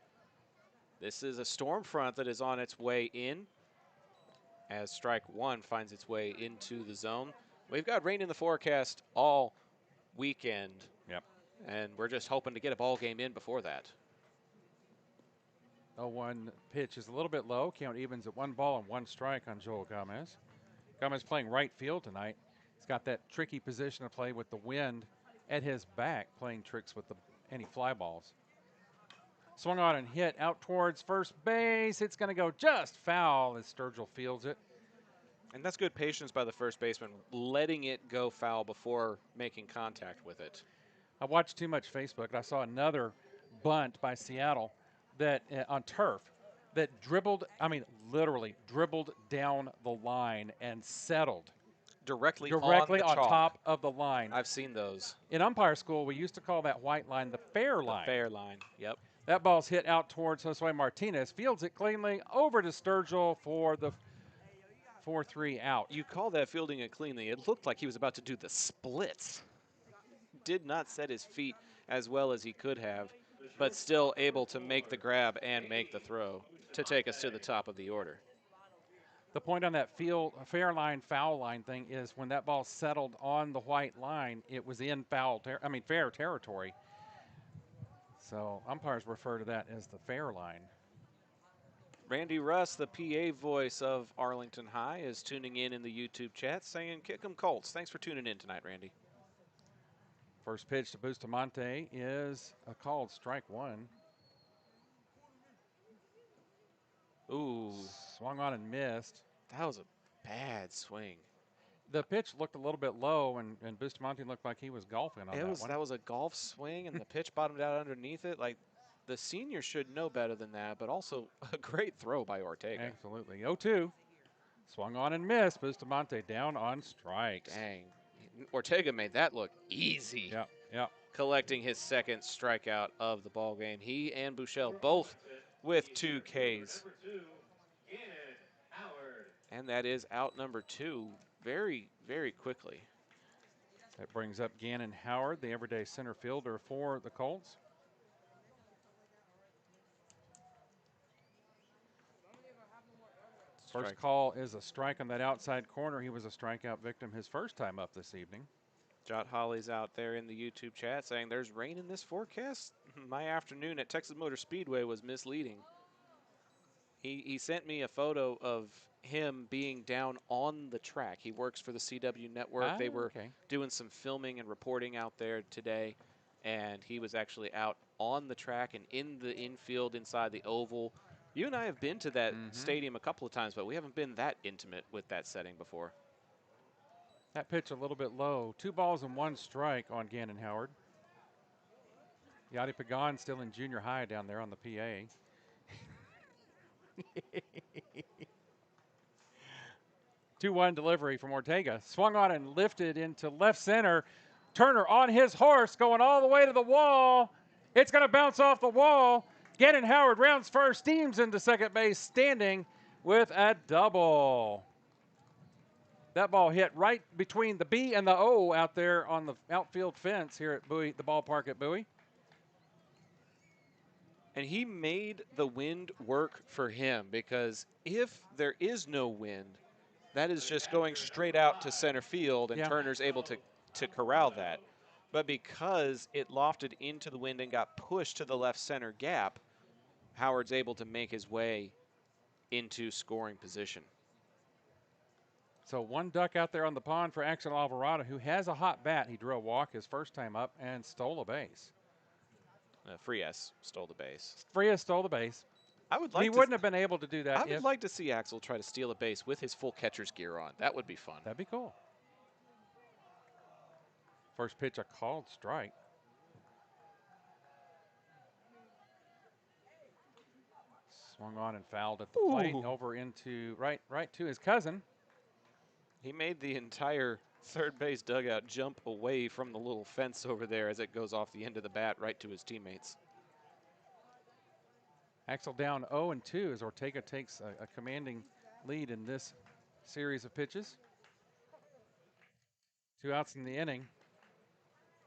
This is a storm front that is on its way in as strike one finds its way into the zone. We've got rain in the forecast all weekend. Yep. And we're just hoping to get a ball game in before that. 0-1 pitch is a little bit low. Count evens at 1 ball and 1 strike on Joel Gomez. Gomez playing right field tonight. He's got that tricky position to play with the wind at his back, playing tricks with any fly balls. Swung on and hit out towards first base. It's going to go just foul as Sturgill fields it. And that's good patience by the first baseman, letting it go foul before making contact with it. I watched too much Facebook, and I saw another bunt by Seattle that on turf that literally dribbled down the line and settled Directly on top of the line. I've seen those. In umpire school, we used to call that white line the fair line. The fair line, yep. That ball's hit out towards Josue Martinez. Fields it cleanly over to Sturgill for the 4-3 out. You call that fielding it cleanly. It looked like he was about to do the splits. Did not set his feet as well as he could have, but still able to make the grab and make the throw to take us to the top of the order. The point on that fair line, foul line thing is when that ball settled on the white line, it was in fair territory. So umpires refer to that as the fair line. Randy Russ, the PA voice of Arlington High, is tuning in the YouTube chat saying, "Kick 'em Colts." Thanks for tuning in tonight, Randy. First pitch to Bustamante is a called strike one. Ooh, Swung on and missed. that was a bad swing. The pitch looked a little bit low, and Bustamante looked like he was golfing on that one. That was a golf swing, and the pitch bottomed out underneath it. Like, the senior should know better than that, but also a great throw by Ortega. Absolutely. 0-2. Swung on and missed. Bustamante down on strikes. Dang. Ortega made that look easy. Yep. Collecting his second strikeout of the ball game. He and Bouchel both with 2 Ks. And that is out number 2 very, very quickly. That brings up Gannon Howard, the everyday center fielder for the Colts. First call is a strike on that outside corner. He was a strikeout victim his first time up this evening. Jot Holly's out there in the YouTube chat saying there's rain in this forecast. My afternoon at Texas Motor Speedway was misleading. He sent me a photo of him being down on the track. He works for the CW network. They were doing some filming and reporting out there today, and he was actually out on the track and in the infield inside the oval. You and I have been to that stadium a couple of times, but we haven't been that intimate with that setting before. That pitch a little bit low. 2 balls and 1 strike on Gannon Howard. Yadi Pagan still in junior high down there on the PA. 2-1 delivery from Ortega. Swung on and lifted into left center. Turner on his horse going all the way to the wall. It's going to bounce off the wall. Gannon Howard rounds first, steams into second base, standing with a double. That ball hit right between the B and the O out there on the outfield fence here at Bowie, the ballpark at Bowie. And he made the wind work for him, because if there is no wind, that is just going straight out to center field, and Turner's able to corral that. But because it lofted into the wind and got pushed to the left center gap, Howard's able to make his way into scoring position. So 1 duck out there on the pond for Axel Alvarado, who has a hot bat. He drew a walk his first time up and stole a base. Frias stole the base. Frias stole the base. He wouldn't have been able to do that. I would like to see Axel try to steal a base with his full catcher's gear on. That would be fun. That'd be cool. First pitch, a called strike. Swung on and fouled at the plate, over into right to his cousin. He made the entire third base dugout jump away from the little fence over there as it goes off the end of the bat right to his teammates. Axel down 0-2 as Ortega takes a commanding lead in this series of pitches. 2 outs in the inning.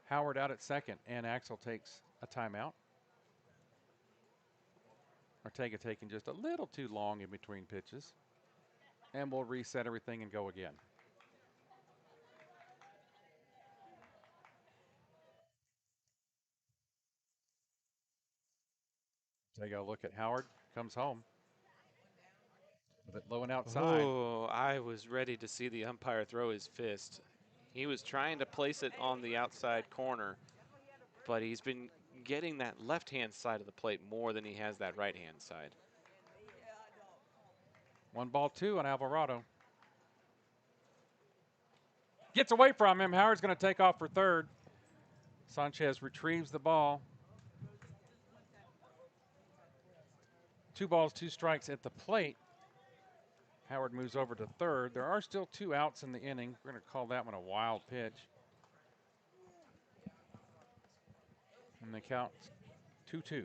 Howard out at second, and Axel takes a timeout. Ortega taking just a little too long in between pitches. And we'll reset everything and go again. Take a look at Howard. Comes home. With it low and outside. Oh, I was ready to see the umpire throw his fist. He was trying to place it on the outside corner, but he's been getting that left-hand side of the plate more than he has that right-hand side. 1-2 on Alvarado. Gets away from him. Howard's going to take off for third. Sanchez retrieves the ball. 2 balls, 2 strikes at the plate. Howard moves over to third. There are still 2 outs in the inning. We're going to call that one a wild pitch. And the count 2-2.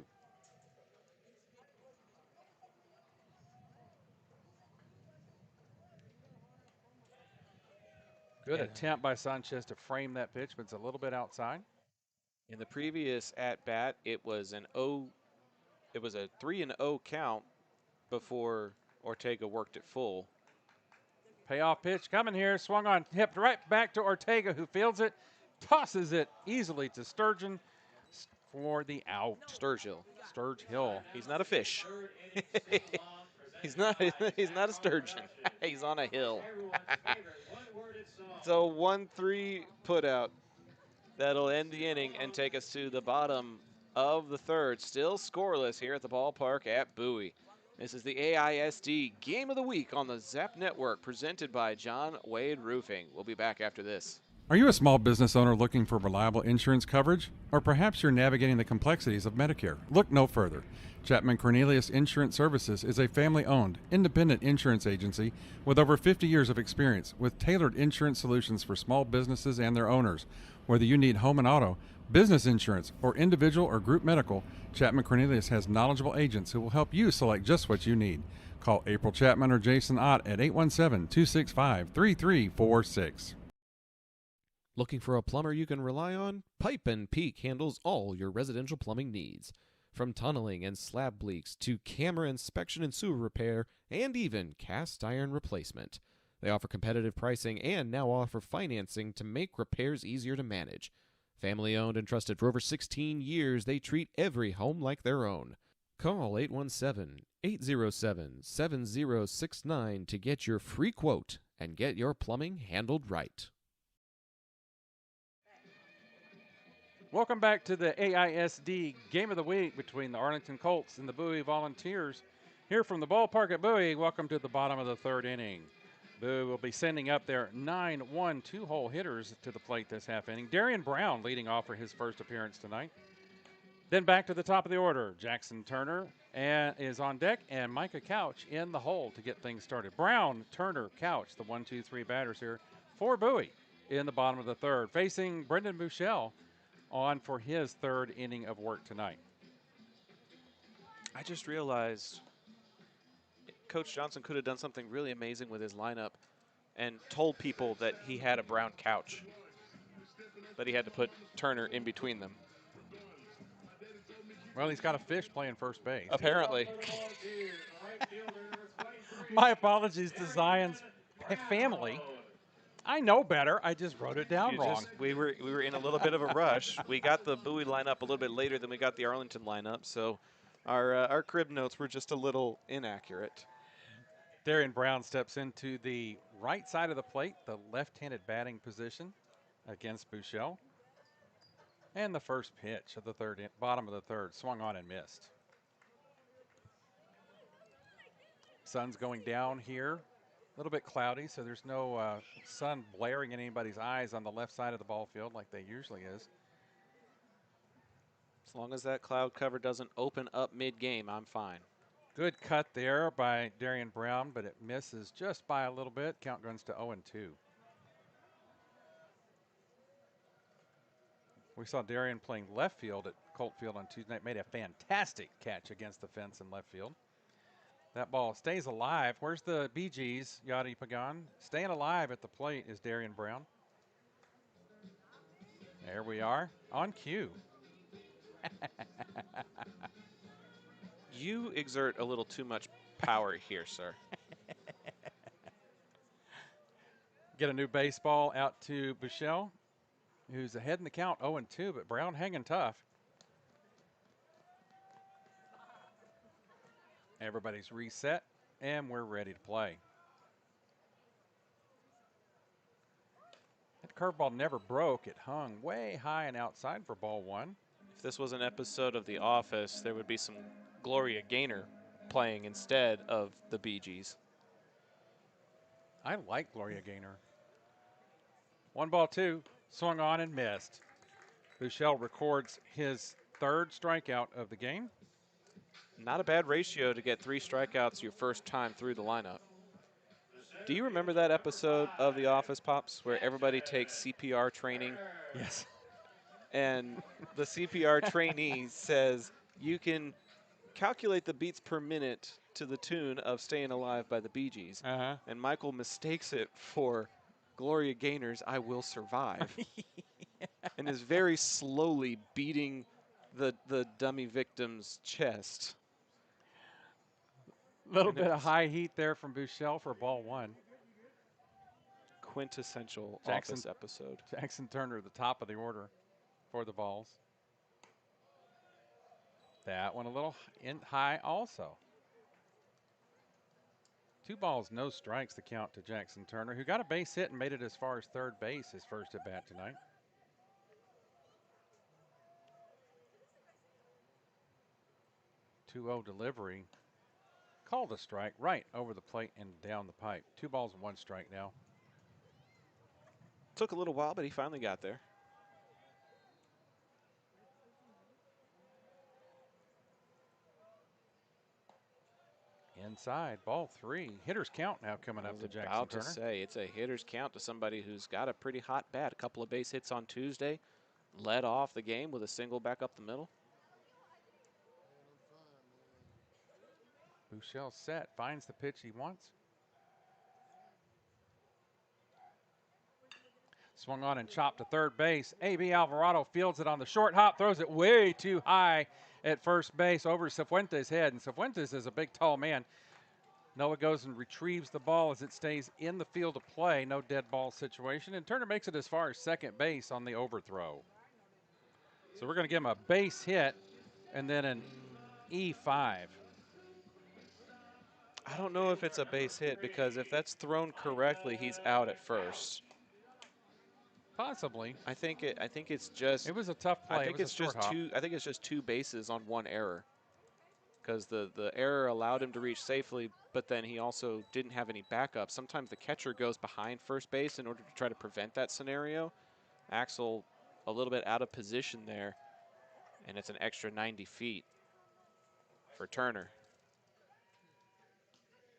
Good attempt by Sanchez to frame that pitch, but it's a little bit outside. In the previous at-bat, it was a 3-0 count before Ortega worked it full. Payoff pitch coming here. Swung on, hipped right back to Ortega, who fields it, tosses it easily to Sturgeon for the out. Sturgill. Sturge Hill. He's not a fish. he's not. He's not a sturgeon. He's on a hill. So 1-3 put out. That'll end the inning and take us to the bottom of the third. Still scoreless here at the ballpark at Bowie. This is the AISD Game of the Week on the Zap Network, presented by John Wade Roofing. We'll be back after this. Are you a small business owner looking for reliable insurance coverage? Or perhaps you're navigating the complexities of Medicare? Look no further. Chapman Cornelius Insurance Services is a family-owned, independent insurance agency with over 50 years of experience with tailored insurance solutions for small businesses and their owners. Whether you need home and auto, business insurance, or individual or group medical, Chapman Cornelius has knowledgeable agents who will help you select just what you need. Call April Chapman or Jason Ott at 817-265-3346. Looking for a plumber you can rely on? Pipe and Peak handles all your residential plumbing needs. From tunneling and slab leaks to camera inspection and sewer repair, and even cast iron replacement. They offer competitive pricing and now offer financing to make repairs easier to manage. Family owned and trusted for over 16 years, they treat every home like their own. Call 817-807-7069 to get your free quote and get your plumbing handled right. Welcome back to the AISD Game of the Week between the Arlington Colts and the Bowie Volunteers. Here from the ballpark at Bowie, welcome to the bottom of the third inning. Bowie will be sending up their 9-1 2-hole hitters to the plate this half inning. Darian Brown leading off for his first appearance tonight. Then back to the top of the order. Jackson Turner is on deck, and Micah Couch in the hole to get things started. Brown, Turner, Couch, the 1-2-3 batters here for Bowie in the bottom of the third. Facing Brendan Buechele on for his third inning of work tonight. I just realized Coach Johnson could have done something really amazing with his lineup and told people that he had a brown couch, but he had to put Turner in between them. Well, he's got a fish playing first base. Apparently. My apologies to Zion's family. I know better. I just wrote it down wrong. We were in a little bit of a rush. We got the Bowie lineup a little bit later than we got the Arlington lineup, so our crib notes were just a little inaccurate. Darian Brown steps into the right side of the plate, the left-handed batting position against Buechele. And the first pitch of the bottom of the third, swung on and missed. Sun's going down here. A little bit cloudy, so there's no sun blaring in anybody's eyes on the left side of the ball field like they usually is. As long as that cloud cover doesn't open up mid-game, I'm fine. Good cut there by Darian Brown, but it misses just by a little bit. Count guns to 0-2. We saw Darian playing left field at Colt Field on Tuesday night. Made a fantastic catch against the fence in left field. That ball stays alive. Where's the Bee Gees, Yadi Pagan? Staying alive at the plate is Darian Brown. There we are, on cue. You exert a little too much power here, sir. Get a new baseball out to Buechele, who's ahead in the count 0-2, but Brown hanging tough. Everybody's reset, and we're ready to play. That curveball never broke. It hung way high and outside for ball one. If this was an episode of The Office, there would be some Gloria Gaynor playing instead of the Bee Gees. I like Gloria Gaynor. 1-2, swung on and missed. Buechele records his third strikeout of the game. Not a bad ratio to get 3 strikeouts your first time through the lineup. Do you remember that episode of The Office, Pops, where everybody takes CPR training? Yes. And the CPR trainee says you can calculate the beats per minute to the tune of Staying Alive by the Bee Gees. And Michael mistakes it for Gloria Gaynor's I Will Survive. And is very slowly beating the dummy victim's chest. A little bit of high heat there from Buechele for ball one. quintessential Jackson- Office episode. Jackson Turner, the top of the order for the Vols. That one a little high also. 2 balls, no strikes, the count to Jackson Turner, who got a base hit and made it as far as third base his first at bat tonight. 2-0 delivery. Called a strike right over the plate and down the pipe. 2 balls and 1 strike now. Took a little while, but he finally got there. Inside, ball 3. Hitter's count now coming up to Jackson About Turner. to say, it's a hitter's count to somebody who's got a pretty hot bat. A couple of base hits on Tuesday. Led off the game with a single back up the middle. Bouchel set, finds the pitch he wants. Swung on and chopped to third base. A.B. Alvarado fields it on the short hop, throws it way too high at first base over Cifuentes' head. And Cifuentes is a big, tall man. Noah goes and retrieves the ball as it stays in the field of play. No dead ball situation. And Turner makes it as far as second base on the overthrow. So we're going to give him a base hit and then an E5. I don't know if it's a base hit because if that's thrown correctly, he's out at first. Possibly. I think it's just. It was a tough play. I think it's just two. I think it's just 2 bases on 1 error. Because the error allowed him to reach safely, but then he also didn't have any backup. Sometimes the catcher goes behind first base in order to try to prevent that scenario. Axel a little bit out of position there, and it's an extra 90 feet for Turner.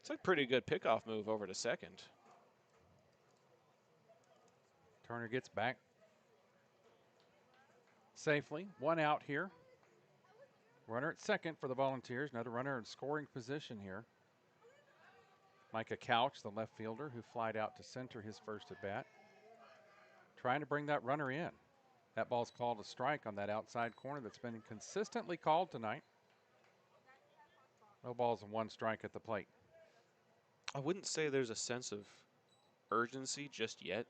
It's a pretty good pickoff move over to second. Turner gets back safely. 1 out here. Runner at second for the Volunteers. Another runner in scoring position here. Micah Couch, the left fielder, who flied out to center his first at bat. Trying to bring that runner in. That ball's called a strike on that outside corner that's been consistently called tonight. No balls and 1 strike at the plate. I wouldn't say there's a sense of urgency just yet,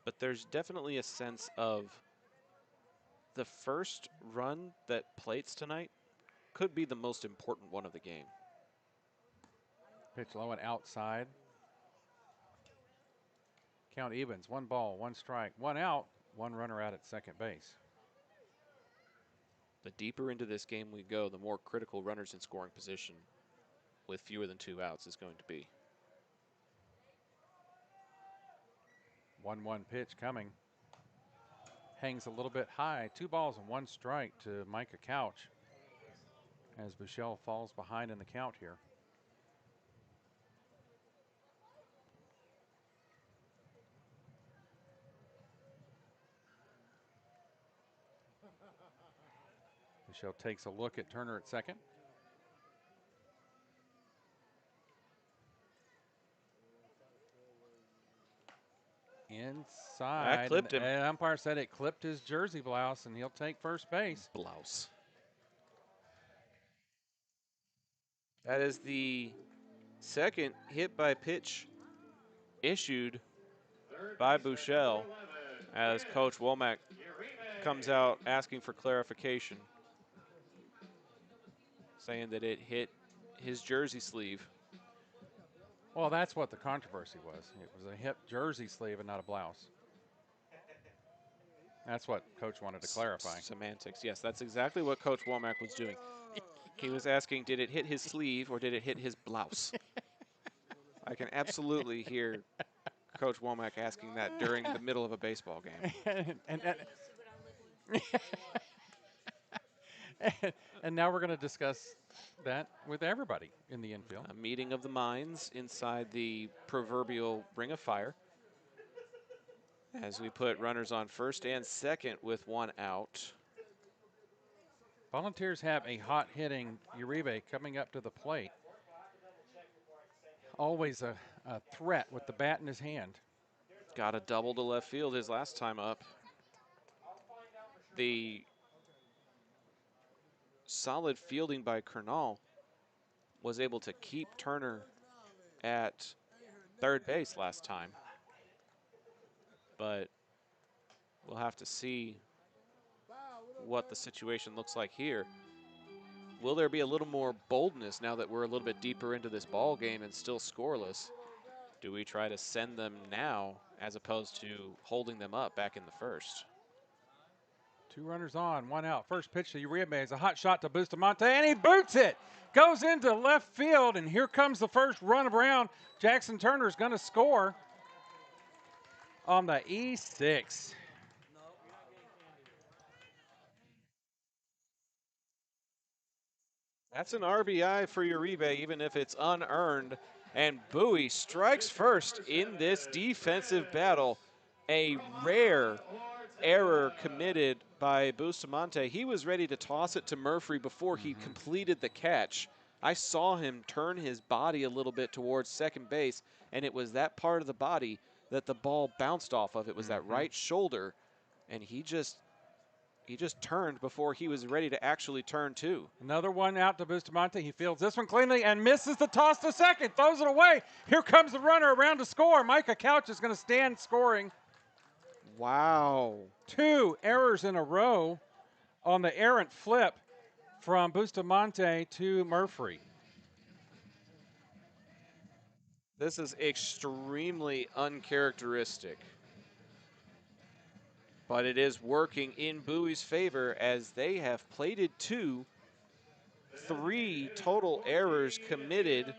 but there's definitely a sense of the first run that plates tonight could be the most important one of the game. Pitch low and outside. Count evens. 1 ball, 1 strike, 1 out, 1 runner out at second base. The deeper into this game we go, the more critical runners in scoring position with fewer than 2 outs is going to be. 1-1 pitch coming. Hangs a little bit high. 2 balls and 1 strike to Micah Couch as Bouchel falls behind in the count here. Bouchel takes a look at Turner at second. Inside. That clipped him. And umpire said it clipped his jersey blouse, and he'll take first base. Blouse. That is the second hit by pitch issued by Bouchel as Coach Womack comes out asking for clarification, saying that it hit his jersey sleeve. Well, that's what the controversy was. It was a hip jersey sleeve and not a blouse. That's what Coach wanted to clarify. Semantics. Yes, that's exactly what Coach Womack was doing. He was asking, did it hit his sleeve or did it hit his blouse? I can absolutely hear Coach Womack asking that during the middle of a baseball game. And now we're going to discuss that with everybody in the infield. A meeting of the minds inside the proverbial ring of fire as we put runners on first and second with 1 out. Volunteers have a hot-hitting Uribe coming up to the plate. Always a threat with the bat in his hand. Got a double to left field his last time up. The solid fielding by Kernal was able to keep Turner at third base last time. but we'll have to see what the situation looks like here. Will there be a little more boldness now that we're a little bit deeper into this ball game and still scoreless? Do we try to send them now as opposed to holding them up back in the first? 2 runners on, 1 out. First pitch to Uribe is a hot shot to Bustamante, and he boots it. Goes into left field, and here comes the first run around. Jackson Turner's going to score on the E6. That's an RBI for Uribe, even if it's unearned. And Bowie strikes first in this defensive battle. A rare error committed by Bustamante. He was ready to toss it to Murphy before he completed the catch. I saw him turn his body a little bit towards second base, and it was that part of the body that the ball bounced off of. It was that right shoulder, and he just turned before he was ready to actually turn too. Another one out to Bustamante. He fields this one cleanly and misses the toss to second. Throws it away. Here comes the runner around to score. Micah Couch is going to stand scoring. Wow. 2 errors in a row on the errant flip from Bustamante to Murphy. This is extremely uncharacteristic. But it is working in Bowie's favor as they have plated 2. 3 total errors committed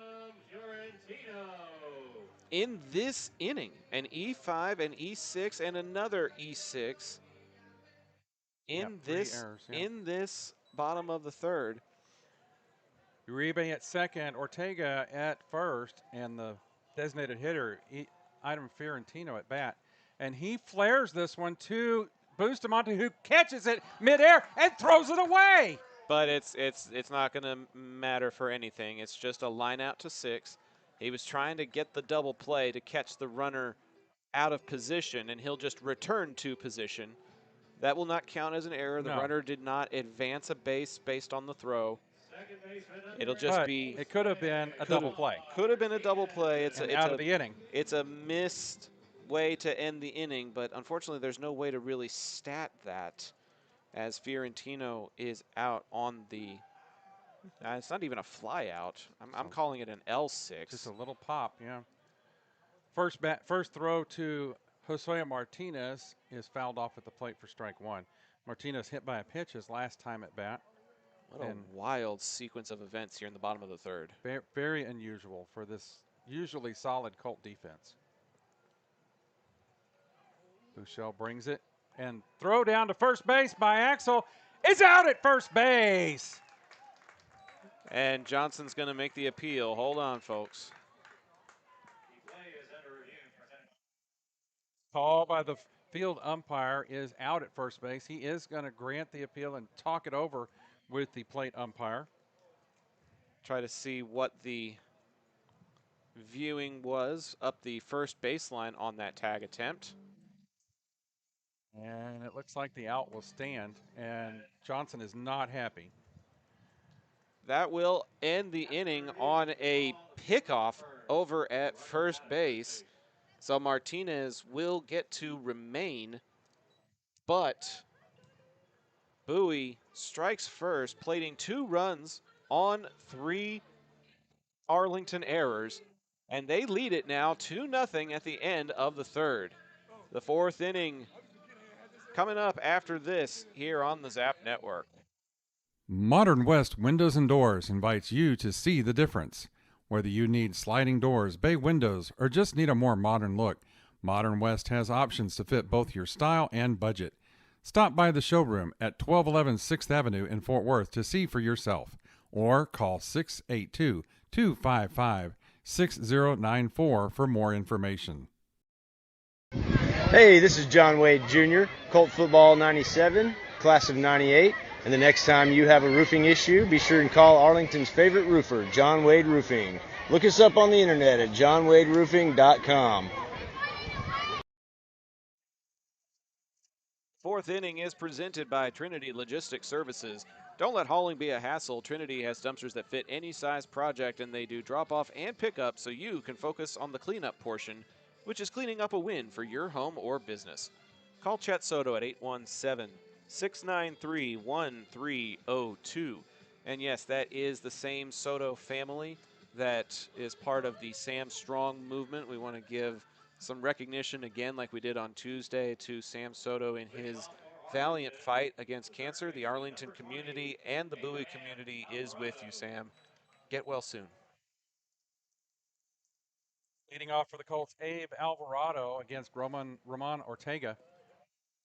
in this inning. An E5, an E6, and another E6 in this bottom of the third. Uribe at second, Ortega at first, and the designated hitter, Item Fiorentino at bat. And he flares this one to Bustamante, who catches it midair and throws it away. But it's not going to matter for anything. It's just a line out to 6. He was trying to get the double play to catch the runner out of position, and he'll just return to position. That will not count as an error. The runner did not advance a base based on the throw. It'll just be. It could have been a double play. Could have been a double play. It's out of the inning. It's a missed way to end the inning, but unfortunately there's no way to really stat that as Fiorentino is out on the. It's not even a fly out. I'm calling it an L6. Just a little pop, yeah. First throw to Jose Martinez is fouled off at the plate for strike 1. Martinez hit by a pitch his last time at bat. What a wild sequence of events here in the bottom of the third. Very unusual for this usually solid Colt defense. Bouchel brings it, and throw down to first base by Axel. It's out at first base. And Johnson's going to make the appeal. Hold on, folks. Call by the field umpire is out at first base. He is going to grant the appeal and talk it over with the plate umpire. Try to see what the viewing was up the first baseline on that tag attempt. And it looks like the out will stand, and Johnson is not happy. That will end the inning on a pickoff over at first base. So Martinez will get to remain, but Bowie strikes first, plating 2 runs on 3 Arlington errors, and they lead it now 2-0 at the end of the third. The 4th inning coming up after this here on the Zap Network. Modern West Windows and Doors invites you to see the difference. Whether you need sliding doors, bay windows, or just need a more modern look, Modern West has options to fit both your style and budget. Stop by the showroom at 1211 6th Avenue in Fort Worth to see for yourself, or call 682-255-6094 for more information. Hey, this is John Wade Jr., Colt Football 97, class of 98. And the next time you have a roofing issue, be sure and call Arlington's favorite roofer, John Wade Roofing. Look us up on the internet at johnwaderoofing.com. 4th inning is presented by Trinity Logistics Services. Don't let hauling be a hassle. Trinity has dumpsters that fit any size project, and they do drop-off and pickup so you can focus on the cleanup portion. which is cleaning up a win for your home or business. Call Chet Soto at 817 693 1302. And yes, that is the same Soto family that is part of the Sam Strong movement. We want to give some recognition again, like we did on Tuesday, to Sam Soto in his valiant fight against cancer. The Arlington community and the Bowie community is with you, Sam. Get well soon. Leading off for the Colts, Abe Alvarado against Ramon Ortega.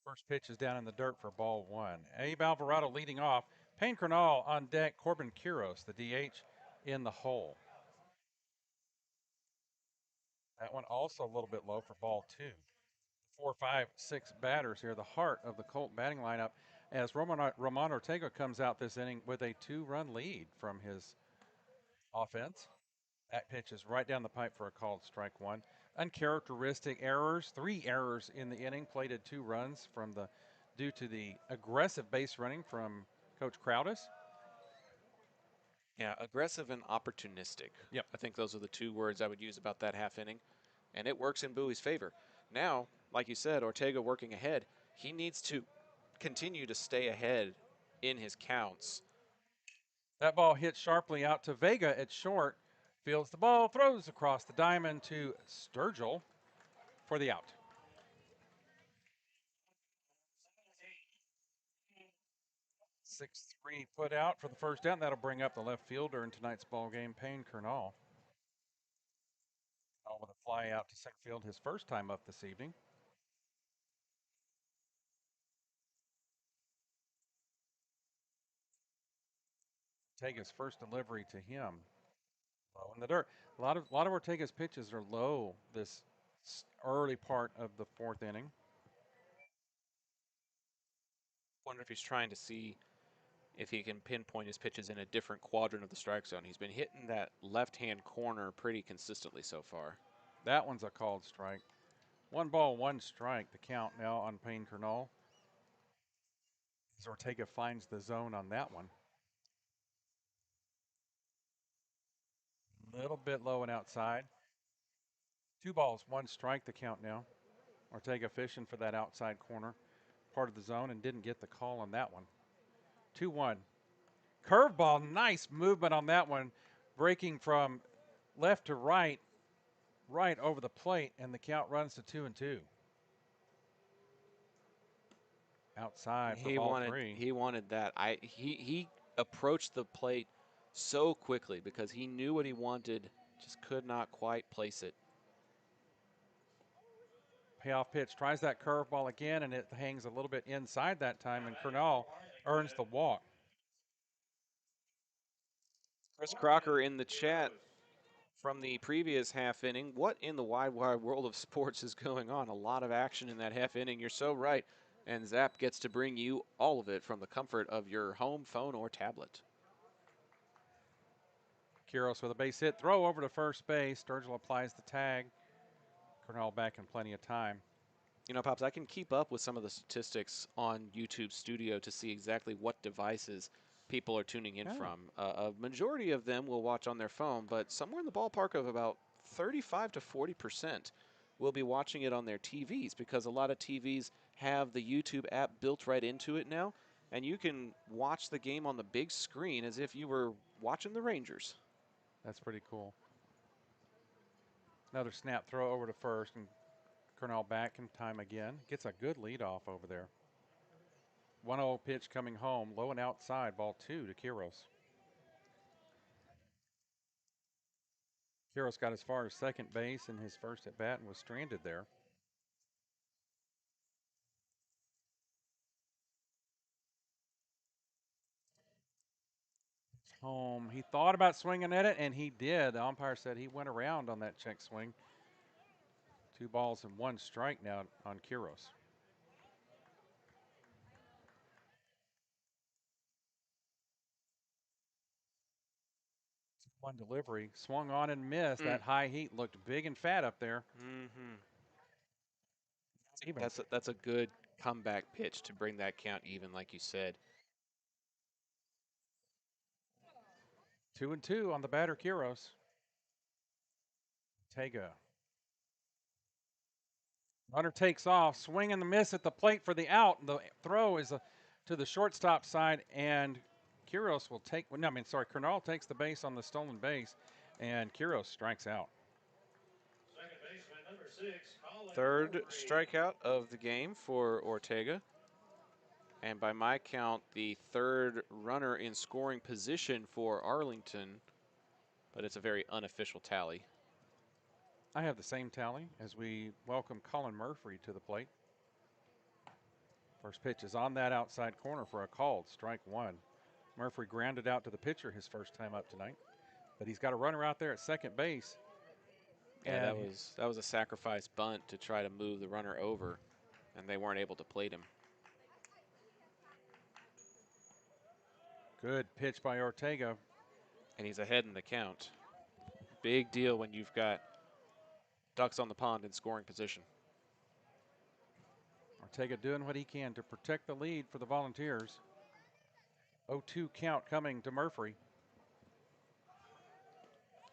First pitch is down in the dirt for ball one. Abe Alvarado leading off. Payne Kernal on deck. Corbin Quiros, the DH, in the hole. That one also a little bit low for ball two. 4, 5, 6 batters here, the heart of the Colt batting lineup, as Ramon Ortega comes out this inning with a 2-run lead from his offense. That pitch is right down the pipe for a called strike one. Uncharacteristic errors, 3 errors in the inning, plated 2 runs due to the aggressive base running from Coach Crowdis. Yeah, aggressive and opportunistic. Yep. I think those are the 2 words I would use about that half inning, and it works in Bowie's favor. Now, like you said, Ortega working ahead, he needs to continue to stay ahead in his counts. That ball hits sharply out to Vega at short. Fields the ball, throws across the diamond to Sturgill for the out. 6-3 put out for the first down. That'll bring up the left fielder in tonight's ball game, Payne Kernal. All with a fly out to center field, his first time up this evening. Ortega's first delivery to him. Low in the dirt. A lot of Ortega's pitches are low this early part of the 4th inning. Wonder if he's trying to see if he can pinpoint his pitches in a different quadrant of the strike zone. He's been hitting that left-hand corner pretty consistently so far. That one's a called strike. 1 ball, 1 strike, the count now on Payne Kernal. As Ortega finds the zone on that one. Little bit low and outside. 2 balls, 1 strike, the count now. Ortega fishing for that outside corner part of the zone and didn't get the call on that one. 2-1. Curveball, nice movement on that one. Breaking from left to right over the plate, and the count runs to 2-2. Outside for ball 3. He wanted that. He approached the plate so quickly because he knew what he wanted, just could not quite place it. Payoff pitch, tries that curveball again, and it hangs a little bit inside that time, and Kernal earns the walk. Chris Crocker in the chat from the previous half inning. What in the wide world of sports is going on? A lot of action in that half inning. You're so right. And Zap gets to bring you all of it from the comfort of your home, phone, or tablet. Quiros with a base hit, throw over to first base. Sturgill applies the tag. Kernal back in plenty of time. You know, Pops, I can keep up with some of the statistics on YouTube Studio to see exactly what devices people are tuning in from. A majority of them will watch on their phone, but somewhere in the ballpark of about 35 to 40% will be watching it on their TVs, because a lot of TVs have the YouTube app built right into it now, and you can watch the game on the big screen as if you were watching the Rangers. That's pretty cool. Another snap throw over to first, and Kernal back in time again. Gets a good lead off over there. 1-0 pitch coming home, low and outside, ball 2 to Quiros. Quiros got as far as second base in his first at bat and was stranded there. Home. He thought about swinging at it, and he did. The umpire said he went around on that check swing. 2 balls and 1 strike now on Quiros. One delivery, swung on and missed. That high heat looked big and fat up there. That's a good comeback pitch to bring that count even, like you said. 2-2 on the batter, Quiros. Ortega Runner takes off, swing and the miss at the plate for the out. The throw is to the shortstop side, and Quiros will take. No, I mean, sorry, Kernal takes the base on the stolen base, and Quiros strikes out. Third strikeout of the game for Ortega. And by my count, the third runner in scoring position for Arlington, but it's a very unofficial tally. I have the same tally as we welcome Colin Murphy to the plate. First pitch is on that outside corner for a called strike one. Murphy grounded out to the pitcher his first time up tonight, but he's got a runner out there at second base. Yeah, that was a sacrifice bunt to try to move the runner over, and they weren't able to plate him. Good pitch by Ortega. And he's ahead in the count. Big deal when you've got ducks on the pond in scoring position. Ortega doing what he can to protect the lead for the Volunteers. 0-2 count coming to Murphy.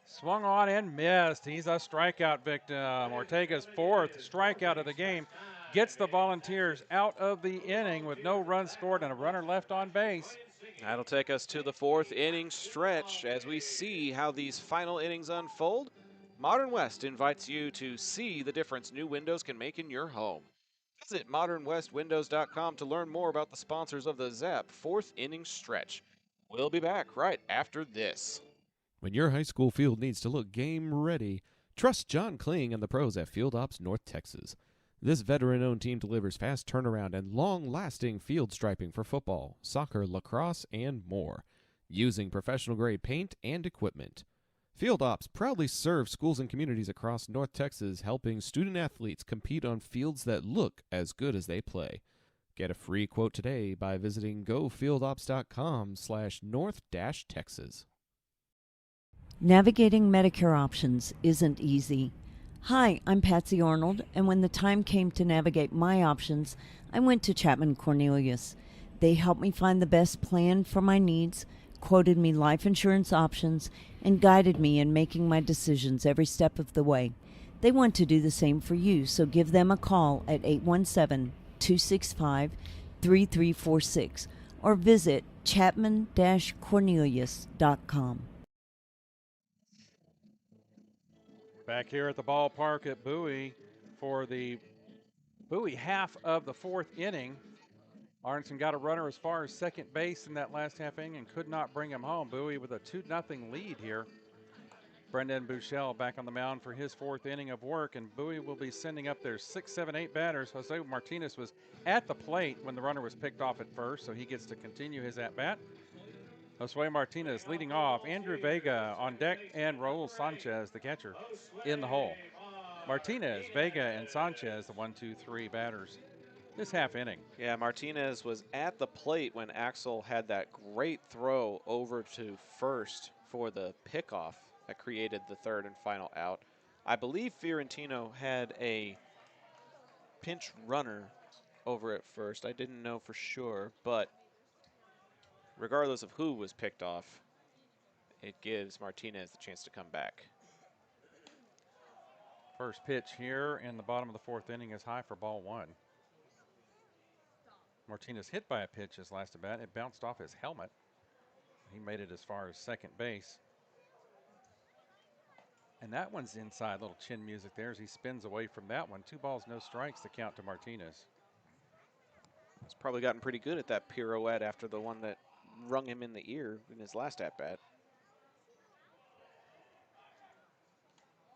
Swung on and missed. He's a strikeout victim. Ortega's fourth strikeout of the game gets the Volunteers out of the inning with no runs scored and a runner left on base. That'll take us to the fourth inning stretch as we see how these final innings unfold. Modern West invites you to see the difference new windows can make in your home. Visit modernwestwindows.com to learn more about the sponsors of the ZAP fourth inning stretch. We'll be back right after this. When your high school field needs to look game ready, trust John Kling and the pros at Field Ops North Texas. This veteran-owned team delivers fast turnaround and long-lasting field striping for football, soccer, lacrosse, and more, using professional-grade paint and equipment. Field Ops proudly serves schools and communities across North Texas, helping student-athletes compete on fields that look as good as they play. Get a free quote today by visiting gofieldops.com/north-texas. Navigating Medicare options isn't easy. Hi, I'm Patsy Arnold, and when the time came to navigate my options, I went to Chapman Cornelius. They helped me find the best plan for my needs, quoted me life insurance options, and guided me in making my decisions every step of the way. They want to do the same for you, so give them a call at 817-265-3346 or visit chapman-cornelius.com. Back here at the ballpark at Bowie for the Bowie half of the fourth inning. Arlington got a runner as far as second base in that last half inning and could not bring him home. Bowie with a 2-0 lead here. Brendan Bouchel back on the mound for his fourth inning of work, and Bowie will be sending up their 6, 7, 8 batters. Jose Martinez was at the plate when the runner was picked off at first, so he gets to continue his at-bat. Josue Martinez leading off, Andrew Vega on deck, and Raul Sanchez, the catcher, in the hole. Martinez, Vega, and Sanchez, the 1, 2, 3 batters this half inning. Yeah, Martinez was at the plate when Axel had that great throw over to first for the pickoff that created the third and final out. I believe Fiorentino had a pinch runner over at first. I didn't know for sure, but regardless of who was picked off, it gives Martinez the chance to come back. First pitch here in the bottom of the fourth inning is high for ball one. Martinez hit by a pitch his last at bat. It bounced off his helmet. He made it as far as second base. And that one's inside, little chin music there as he spins away from that one. 2 balls, no strikes, the count to Martinez. He's probably gotten pretty good at that pirouette after the one that rung him in the ear in his last at-bat.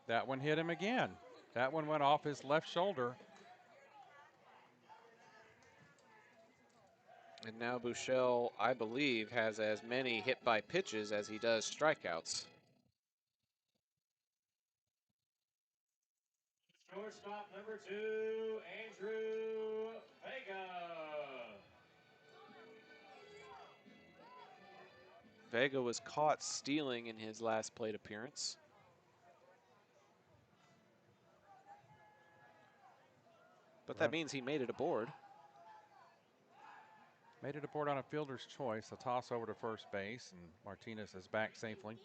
That one hit him again. That one went off his left shoulder. And now Bouchel, I believe, has as many hit by pitches as he does strikeouts. Shortstop number 2, Andrew Vega. Vega was caught stealing in his last plate appearance. But that means he made it aboard. Made it aboard on a fielder's choice. A toss over to first base, and Martinez is back safely.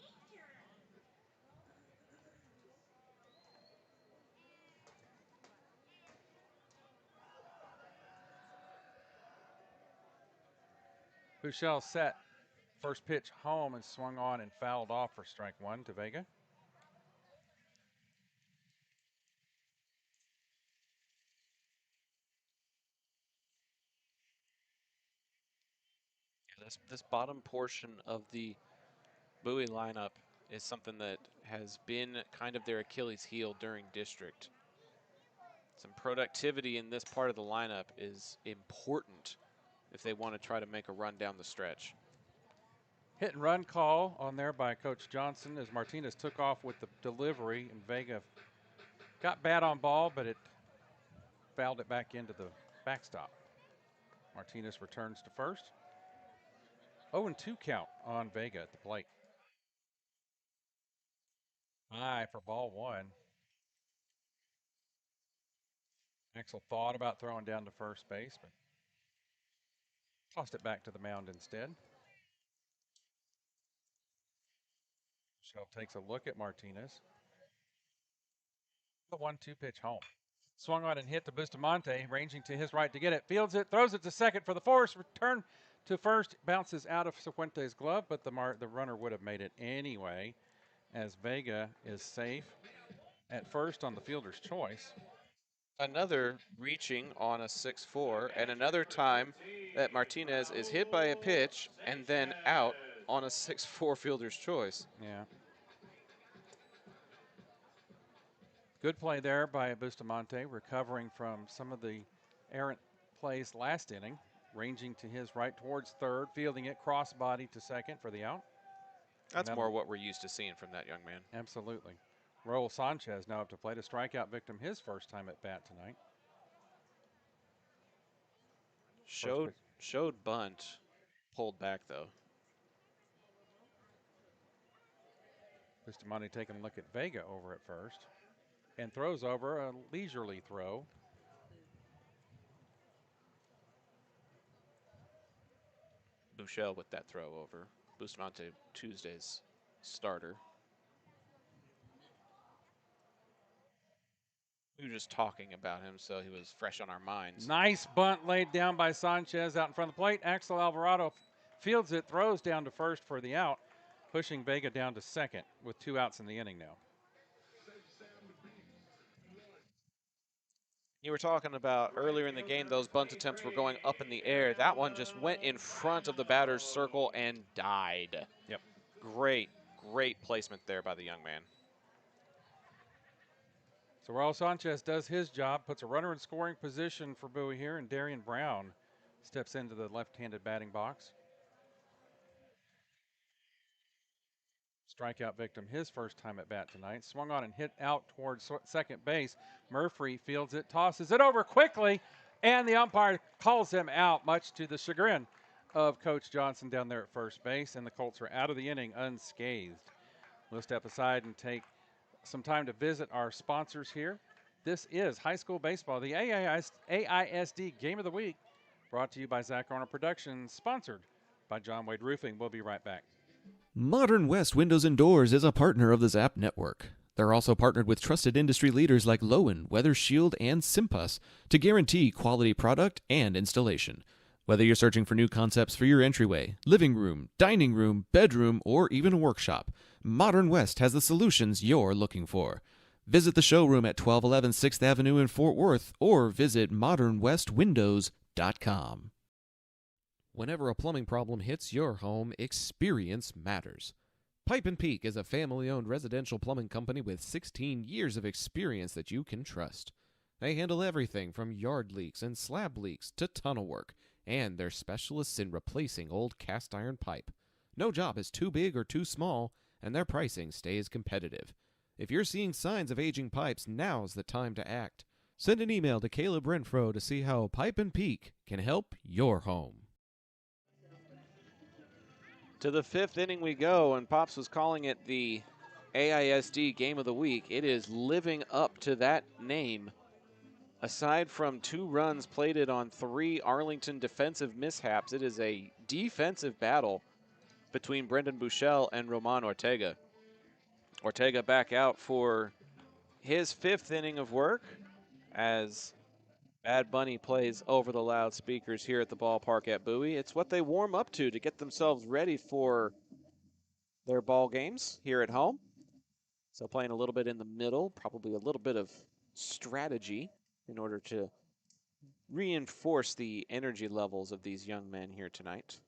Bouchel set. First pitch home and swung on and fouled off for strike one to Vega. This bottom portion of the Bowie lineup is something that has been kind of their Achilles heel during district. Some productivity in this part of the lineup is important if they want to try to make a run down the stretch. Hit and run call on there by Coach Johnson as Martinez took off with the delivery, and Vega got bad on ball, but it fouled it back into the backstop. Martinez returns to first. 0-2 count on Vega at the plate. High for ball one. Axel thought about throwing down to first base, but tossed it back to the mound instead. Michelle takes a look at Martinez. The 1-2 pitch home. Swung on and hit to Bustamante, ranging to his right to get it. Fields it, throws it to second for the force. Return to first, bounces out of Cifuentes' glove, but the runner would have made it anyway, as Vega is safe at first on the fielder's choice. Another reaching on a 6-4, and another time that Martinez is hit by a pitch and then out on a 6-4 fielder's choice. Yeah. Good play there by Bustamante, recovering from some of the errant plays last inning, ranging to his right towards third, fielding it cross-body to second for the out. That's more what we're used to seeing from that young man. Absolutely. Raul Sanchez now up to plate, a strikeout victim his first time at bat tonight. Showed bunt, pulled back though. Bustamante taking a look at Vega over at first and throws over a leisurely throw. Bouchel with that throw over. Bustamante, Tuesday's starter. We were just talking about him, so he was fresh on our minds. Nice bunt laid down by Sanchez out in front of the plate. Axel Alvarado fields it, throws down to first for the out, pushing Vega down to second with 2 outs in the inning now. You were talking about earlier in the game, those bunt attempts were going up in the air. That one just went in front of the batter's circle and died. Yep. Great placement there by the young man. So Raul Sanchez does his job, puts a runner in scoring position for Bowie here, and Darian Brown steps into the left-handed batting box. Strikeout victim his first time at bat tonight. Swung on and hit out towards second base. Murphy fields it, tosses it over quickly, and the umpire calls him out, much to the chagrin of Coach Johnson down there at first base, and the Colts are out of the inning unscathed. We'll step aside and take some time to visit our sponsors here. This is high school baseball, the AISD Game of the Week, brought to you by Zach Arnold Productions, sponsored by John Wade Roofing. We'll be right back. Modern West Windows and Doors is a partner of the Zap Network. They're also partnered with trusted industry leaders like Lowen, Weather Shield, and Simpus to guarantee quality product and installation. Whether you're searching for new concepts for your entryway, living room, dining room, bedroom, or even a workshop, Modern West has the solutions you're looking for. Visit the showroom at 1211 6th Avenue in Fort Worth or visit modernwestwindows.com. Whenever a plumbing problem hits your home, experience matters. Pipe & Peak is a family-owned residential plumbing company with 16 years of experience that you can trust. They handle everything from yard leaks and slab leaks to tunnel work, and they're specialists in replacing old cast iron pipe. No job is too big or too small, and their pricing stays competitive. If you're seeing signs of aging pipes, now's the time to act. Send an email to Caleb Renfro to see how Pipe & Peak can help your home. To the 5th inning we go, and Pops was calling it the AISD Game of the Week. It is living up to that name. Aside from 2 runs plated on 3 Arlington defensive mishaps, it is a defensive battle between Brendan Bouchel and Roman Ortega. Ortega back out for his 5th inning of work as Bad Bunny plays over the loudspeakers here at the ballpark at Bowie. It's what they warm up to get themselves ready for their ball games here at home. So playing a little bit in the middle, probably a little bit of strategy in order to reinforce the energy levels of these young men here tonight.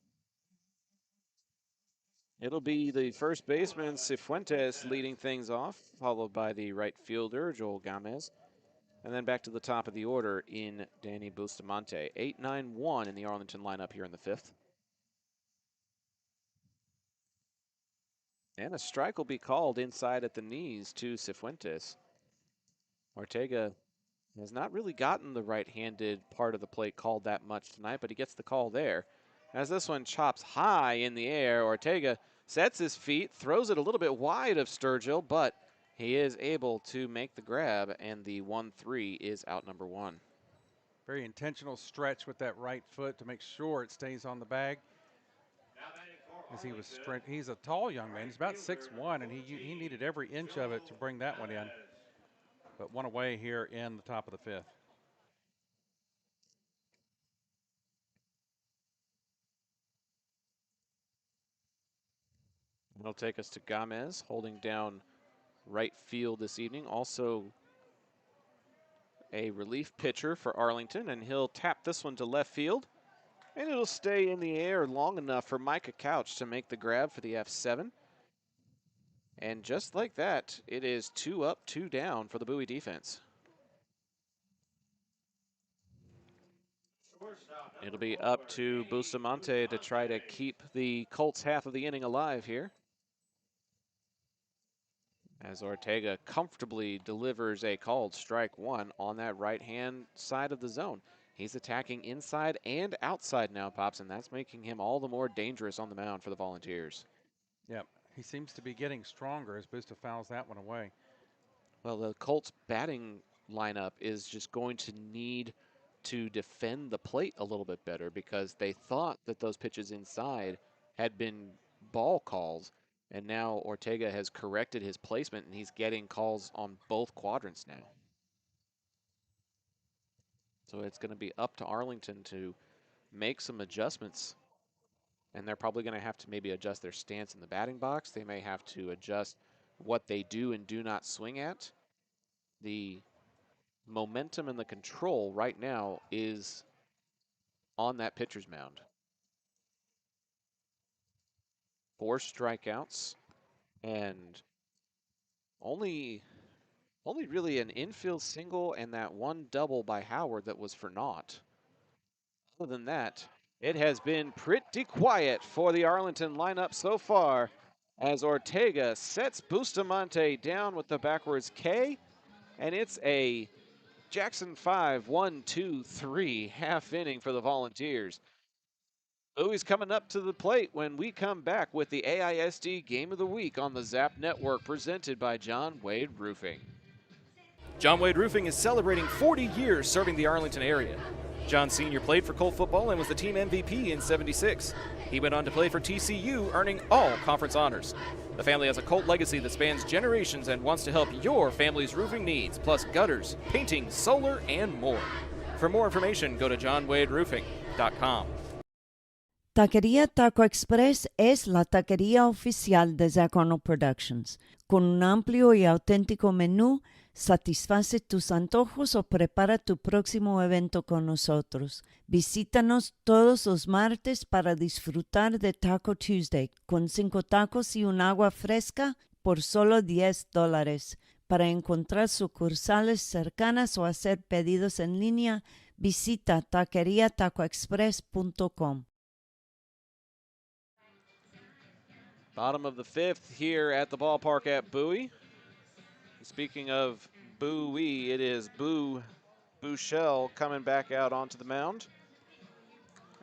It'll be the first baseman, Cifuentes, leading things off, followed by the right fielder, Joel Gamez. And then back to the top of the order in Danny Bustamante. 8-9-1 in the Arlington lineup here in the fifth. And a strike will be called inside at the knees to Cifuentes. Ortega has not really gotten the right-handed part of the plate called that much tonight, but he gets the call there. As this one chops high in the air, Ortega sets his feet, throws it a little bit wide of Sturgill, but he is able to make the grab, and the 1-3 is out number one. Very intentional stretch with that right foot to make sure it stays on the bag. As he's a tall young man. He's about 6'1", and he needed every inch of it to bring that one in. But one away here in the top of the fifth. It'll take us to Gamez, holding down right field this evening. Also a relief pitcher for Arlington, and he'll tap this one to left field. And it'll stay in the air long enough for Micah Couch to make the grab for the F7. And just like that, it is 2 up, 2 down for the Bowie defense. It'll be up to Bustamante to try to keep the Colts half of the inning alive here, as Ortega comfortably delivers a called strike one on that right-hand side of the zone. He's attacking inside and outside now, Pops, and that's making him all the more dangerous on the mound for the Volunteers. Yep, he seems to be getting stronger as Busta fouls that one away. Well, the Colts batting lineup is just going to need to defend the plate a little bit better, because they thought that those pitches inside had been ball calls, and now Ortega has corrected his placement and he's getting calls on both quadrants now. So it's going to be up to Arlington to make some adjustments, and they're probably going to have to maybe adjust their stance in the batting box. They may have to adjust what they do and do not swing at. The momentum and the control right now is on that pitcher's mound. 4 strikeouts and only really an infield single and that one double by Howard that was for naught. Other than that, it has been pretty quiet for the Arlington lineup so far, as Ortega sets Bustamante down with the backwards K, and it's a Jackson 5, 1, 2, 3 half inning for the Volunteers. Bowie's coming up to the plate when we come back with the AISD Game of the Week on the Zap Network, presented by John Wade Roofing. John Wade Roofing is celebrating 40 years serving the Arlington area. John Sr. played for Colt football and was the team MVP in '76. He went on to play for TCU, earning all conference honors. The family has a Colt legacy that spans generations and wants to help your family's roofing needs, plus gutters, painting, solar, and more. For more information, go to johnwaderoofing.com. Taquería Taco Express es la taquería oficial de Zach Arnold Productions. Con un amplio y auténtico menú, satisface tus antojos o prepara tu próximo evento con nosotros. Visítanos todos los martes para disfrutar de Taco Tuesday, con 5 tacos y un agua fresca por solo $10. Para encontrar sucursales cercanas o hacer pedidos en línea, visita taqueriatacoexpress.com. Bottom of the fifth here at the ballpark at Bowie. Speaking of Bowie, it is Bouchel coming back out onto the mound.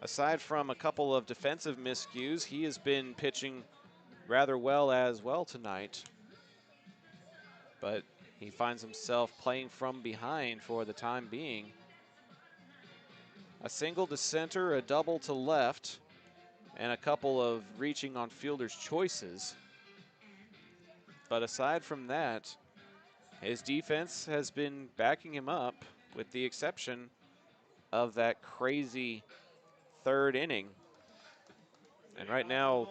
Aside from a couple of defensive miscues, he has been pitching rather well as well tonight. But he finds himself playing from behind for the time being. A single to center, a double to left, and a couple of reaching on fielder's choices. But aside from that, his defense has been backing him up, with the exception of that crazy third inning. And right now,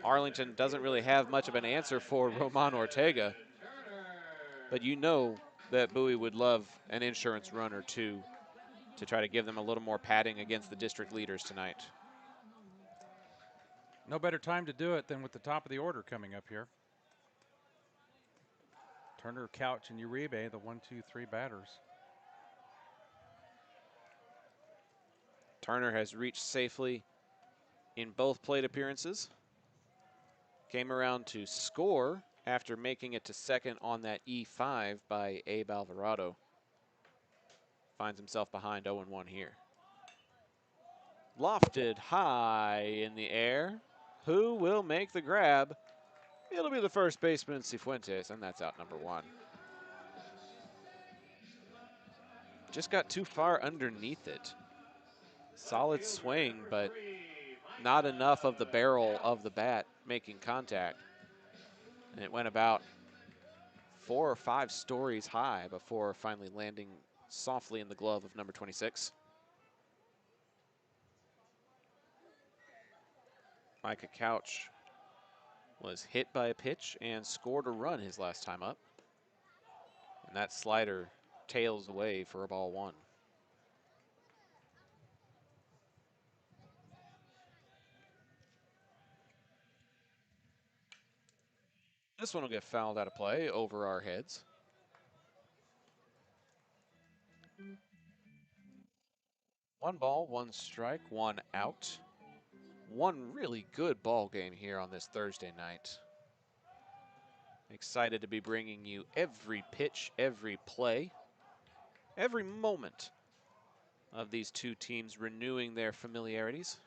Arlington doesn't really have much of an answer for Roman Ortega. But you know that Bowie would love an insurance run or two to try to give them a little more padding against the district leaders tonight. No better time to do it than with the top of the order coming up here. Turner, Couch, and Uribe, the 1, 2, 3 batters. Turner has reached safely in both plate appearances. Came around to score after making it to second on that E5 by Abe Alvarado. Finds himself behind 0-1 here. Lofted high in the air. Who will make the grab? It'll be the first baseman, Cifuentes, and that's out number 1. Just got too far underneath it. Solid swing, but not enough of the barrel of the bat making contact. And it went about 4 or 5 stories high before finally landing softly in the glove of number 26. Micah Couch was hit by a pitch and scored a run his last time up. And that slider tails away for a ball 1. This one will get fouled out of play over our heads. One ball, 1 strike, 1 out. One really good ball game here on this Thursday night. Excited to be bringing you every pitch, every play, every moment of these two teams renewing their familiarities.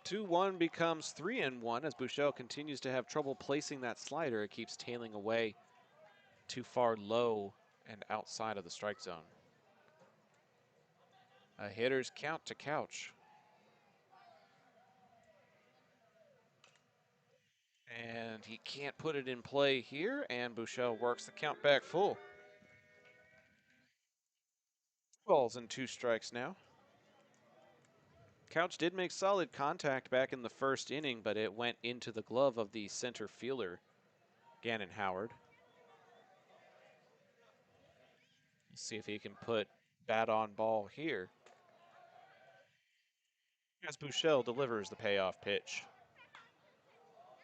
2-1 becomes 3-1 as Buechel continues to have trouble placing that slider. It keeps tailing away too far low and outside of the strike zone. A hitter's count to Couch. And he can't put it in play here, and Buechel works the count back full. Balls and 2 strikes now. Couch did make solid contact back in the first inning, but it went into the glove of the center fielder, Gannon Howard. Let's see if he can put bat on ball here. As Buechel delivers the payoff pitch.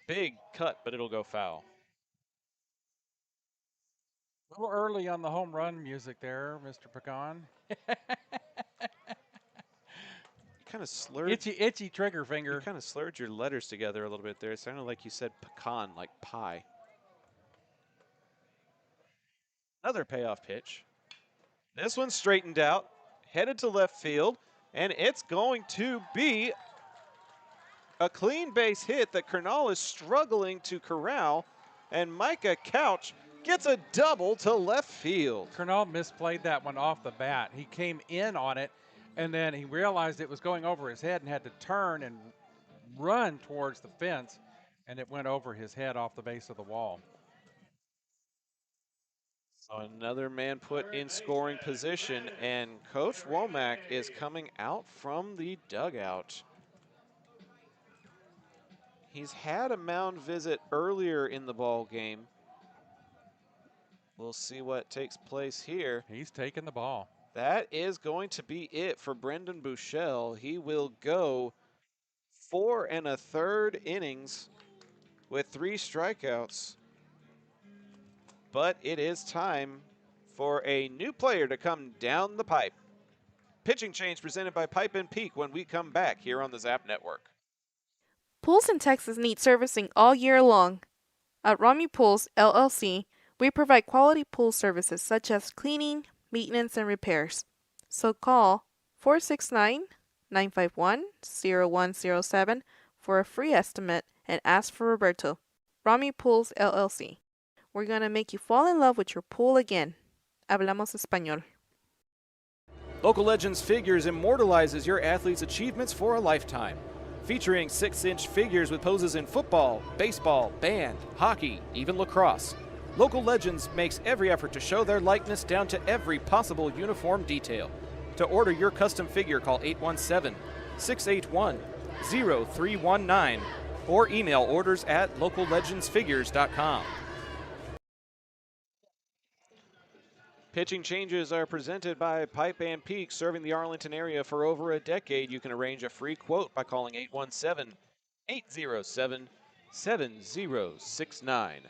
Big cut, but it'll go foul. A little early on the home run music there, Mr. Pecan. Kind of slurred. Itchy trigger finger. You kind of slurred your letters together a little bit there. It sounded like you said pecan, like pie. Another payoff pitch. This one's straightened out, headed to left field, and it's going to be a clean base hit that Kernal is struggling to corral, and Micah Couch gets a double to left field. Kernal misplayed that one off the bat. He came in on it, and then he realized it was going over his head and had to turn and run towards the fence, and it went over his head off the base of the wall. So another man put in scoring position, and Coach Womack is coming out from the dugout. He's had a mound visit earlier in the ball game. We'll see what takes place here. He's taking the ball. That is going to be it for Brendan Buechel. He will go 4 1/3 innings with 3 strikeouts. But it is time for a new player to come down the pipe. Pitching change presented by Pipe and Peak when we come back here on the Zap Network. Pools in Texas need servicing all year long. At Rami Pools, LLC, we provide quality pool services such as cleaning, maintenance, and repairs. So call 469-951-0107 for a free estimate and ask for Roberto. Rami Pools, LLC. We're going to make you fall in love with your pool again. Hablamos español. Local Legends Figures immortalizes your athlete's achievements for a lifetime. featuring 6-inch figures with poses in football, baseball, band, hockey, even lacrosse. Local Legends makes every effort to show their likeness down to every possible uniform detail. To order your custom figure, call 817-681-0319 or email orders at locallegendsfigures.com. Pitching changes are presented by Pipe and Peak, serving the Arlington area for over a decade. You can arrange a free quote by calling 817-807-7069.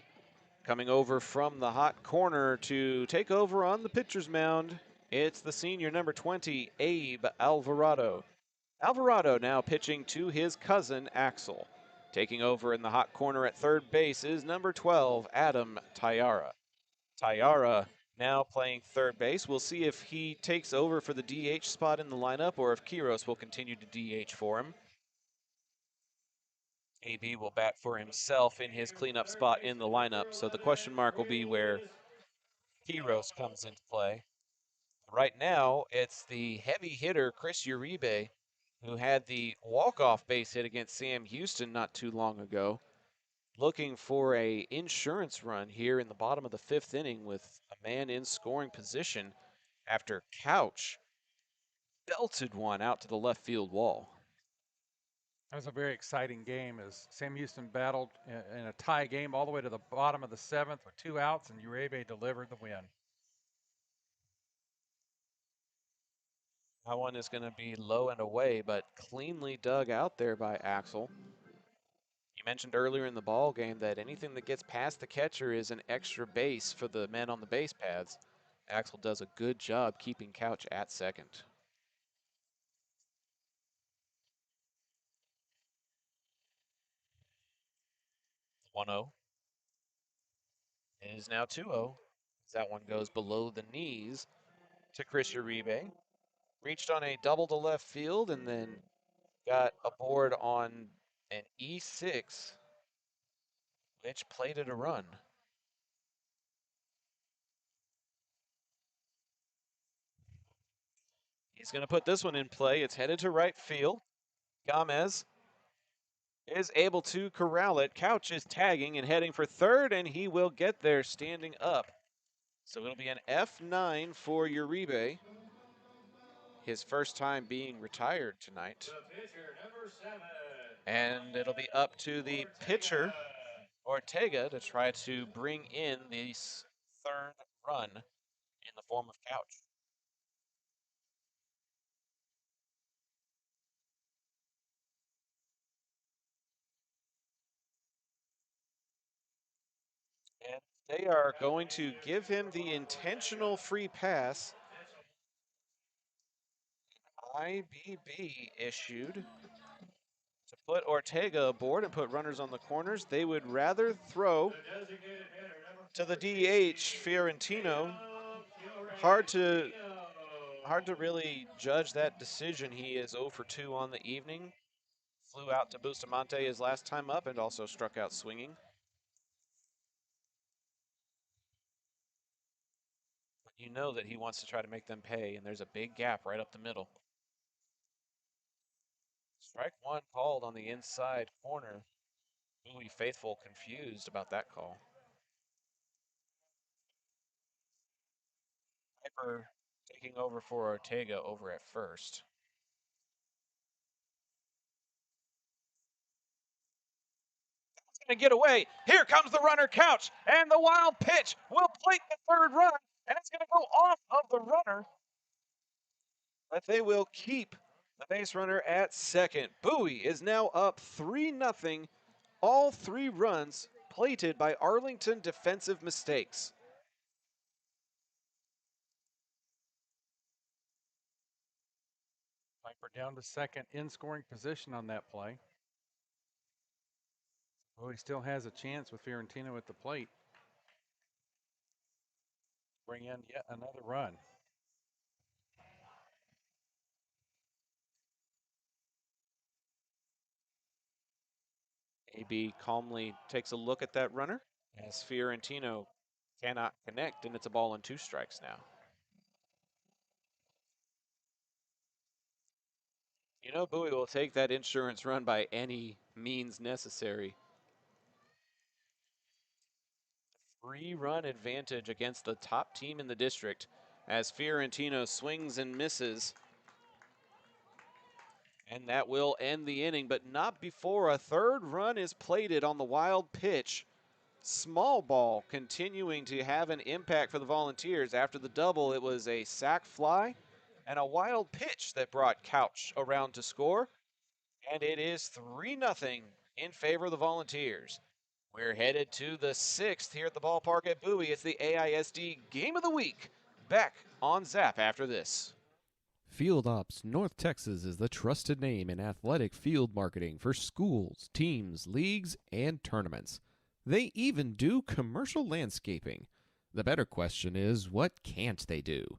Coming over from the hot corner to take over on the pitcher's mound, it's the senior number 20, Abe Alvarado. Alvarado now pitching to his cousin, Axel. Taking over in the hot corner at third base is number 12, Adam Tyara. Tyara now playing third base. We'll see if he takes over for the DH spot in the lineup or if Kiros will continue to DH for him. AB will bat for himself in his cleanup spot in the lineup, so the question mark will be where Kiros comes into play. Right now, it's the heavy hitter, Chris Uribe, who had the walk-off base hit against Sam Houston not too long ago, looking for a insurance run here in the bottom of the fifth inning with a man in scoring position after Couch belted one out to the left field wall. That was a very exciting game as Sam Houston battled in a tie game all the way to the bottom of the seventh with 2 outs, and Uribe delivered the win. That one is going to be low and away, but cleanly dug out there by Axel. You mentioned earlier in the ball game that anything that gets past the catcher is an extra base for the men on the base paths. Axel does a good job keeping Couch at second. 1-0. It is now 2-0. That one goes below the knees to Chris Uribe. Reached on a double to left field and then got aboard on an E6, which plated a run. He's going to put this one in play. It's headed to right field. Gomez is able to corral it. Couch is tagging and heading for third, and he will get there standing up. So it'll be an F9 for Uribe. His first time being retired tonight. And it'll be up to the pitcher, Ortega, to try to bring in this third run in the form of Couch. And they are going to give him the intentional free pass. IBB issued to put Ortega aboard and put runners on the corners. They would rather throw to the DH, Fiorentino. Hard to really judge that decision. He is 0 for 2 on the evening. Flew out to Bustamante his last time up and also struck out swinging. But you know that he wants to try to make them pay, and there's a big gap right up the middle. Strike one called on the inside corner. Bowie faithful confused about that call. Piper taking over for Ortega over at first. Going to get away. Here comes the runner, Couch, and the wild pitch will plate the third run, and it's going to go off of the runner. But they will keep the base runner at second. Bowie is now up 3-0. All 3 runs plated by Arlington defensive mistakes. Piper down to second in scoring position on that play. Well, he still has a chance with Fiorentino at the plate. Bring in yet another run. AB calmly takes a look at that runner as Fiorentino cannot connect, and it's a ball and 2 strikes now. You know, Bowie will take that insurance run by any means necessary. 3-run advantage against the top team in the district as Fiorentino swings and misses. And that will end the inning, but not before a third run is plated on the wild pitch. Small ball continuing to have an impact for the Volunteers. After the double, it was a sac fly and a wild pitch that brought Couch around to score. And it is 3-0 in favor of the Volunteers. We're headed to the 6th here at the ballpark at Bowie. It's the AISD Game of the Week. Back on Zap after this. Field Ops North Texas is the trusted name in athletic field marketing for schools, teams, leagues, and tournaments. They even do commercial landscaping. The better question is, what can't they do?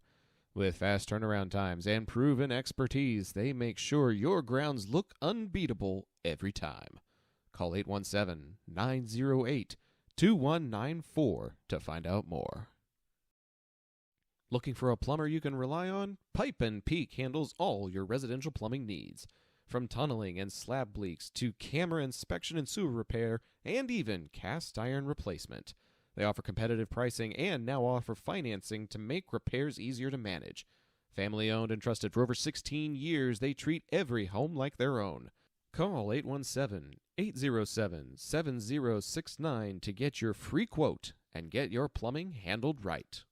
With fast turnaround times and proven expertise, they make sure your grounds look unbeatable every time. Call 817-908-2194 to find out more. Looking for a plumber you can rely on? Pipe and Peak handles all your residential plumbing needs. From tunneling and slab leaks to camera inspection and sewer repair, and even cast iron replacement. They offer competitive pricing and now offer financing to make repairs easier to manage. Family owned and trusted for over 16 years, they treat every home like their own. Call 817-807-7069 to get your free quote and get your plumbing handled right.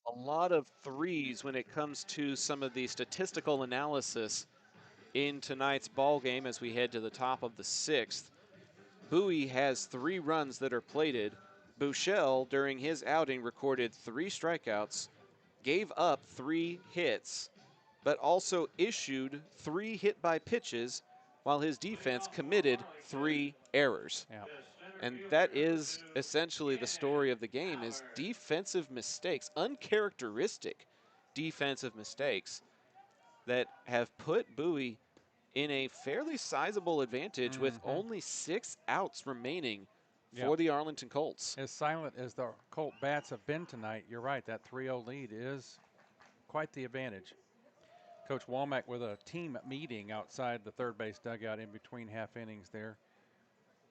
A lot of threes when it comes to some of the statistical analysis in tonight's ball game as we head to the top of the 6th. Bowie has 3 runs that are plated. Bouchel, during his outing, recorded 3 strikeouts, gave up 3 hits, but also issued 3 hit by pitches, while his defense committed 3 errors. Yeah. And that is essentially the story of the game, is defensive mistakes, uncharacteristic defensive mistakes that have put Bowie in a fairly sizable advantage with only 6 outs remaining for the Arlington Colts. As silent as the Colt bats have been tonight, you're right, that 3-0 lead is quite the advantage. Coach Womack with a team meeting outside the third base dugout in between half innings there,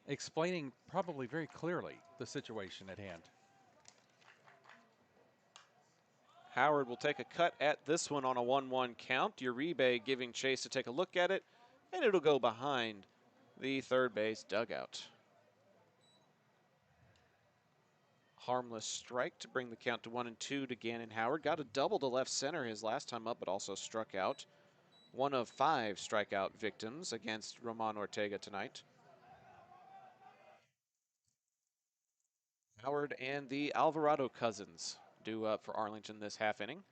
explaining probably very clearly the situation at hand. Howard will take a cut at this one on a 1-1 count. Uribe giving chase to take a look at it, and it'll go behind the third base dugout. Harmless strike to bring the count to 1-2 to Gannon Howard. Got a double to left center his last time up, but also struck out. One of 5 strikeout victims against Roman Ortega tonight. Howard and the Alvarado cousins due up for Arlington this half inning.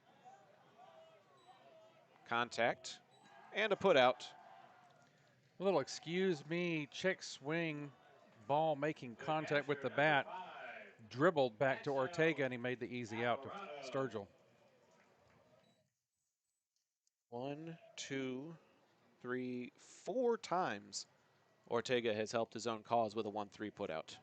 Contact and a put out. A little excuse me, check swing, ball making contact with the bat, dribbled back to Ortega, and he made the easy out to Sturgill. 1, 2, 3, 4 times Ortega has helped his own cause with a 1-3 put out.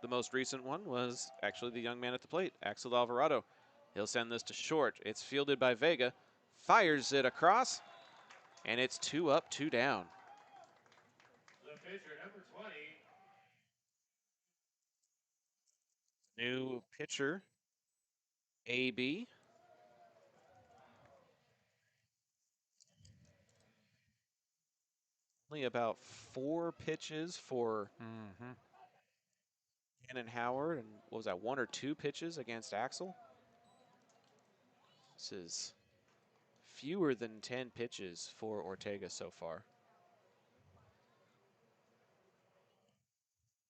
The most recent one was actually the young man at the plate, Axel Alvarado. He'll send this to short. It's fielded by Vega, fires it across, and it's 2 up, 2 down. The pitcher, number 20. New pitcher, AB. Only about 4 pitches for Gannon Howard, and what was that, 1 or 2 pitches against Axel? This is fewer than 10 pitches for Ortega so far.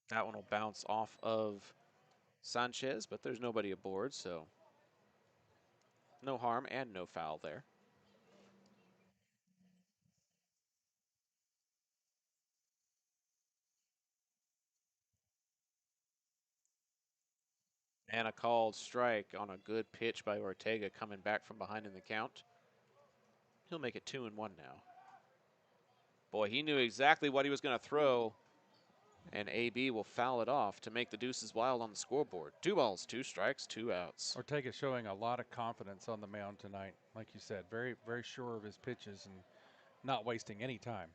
That one will bounce off of Sanchez, but there's nobody aboard, so no harm and no foul there. And a called strike on a good pitch by Ortega coming back from behind in the count. He'll make it 2-1 now. Boy, he knew exactly what he was going to throw And AB will foul it off to make the deuces wild on the scoreboard. 2 balls, 2 strikes, 2 outs. Ortega showing a lot of confidence on the mound tonight. Like you said, very, very sure of his pitches and not wasting any time.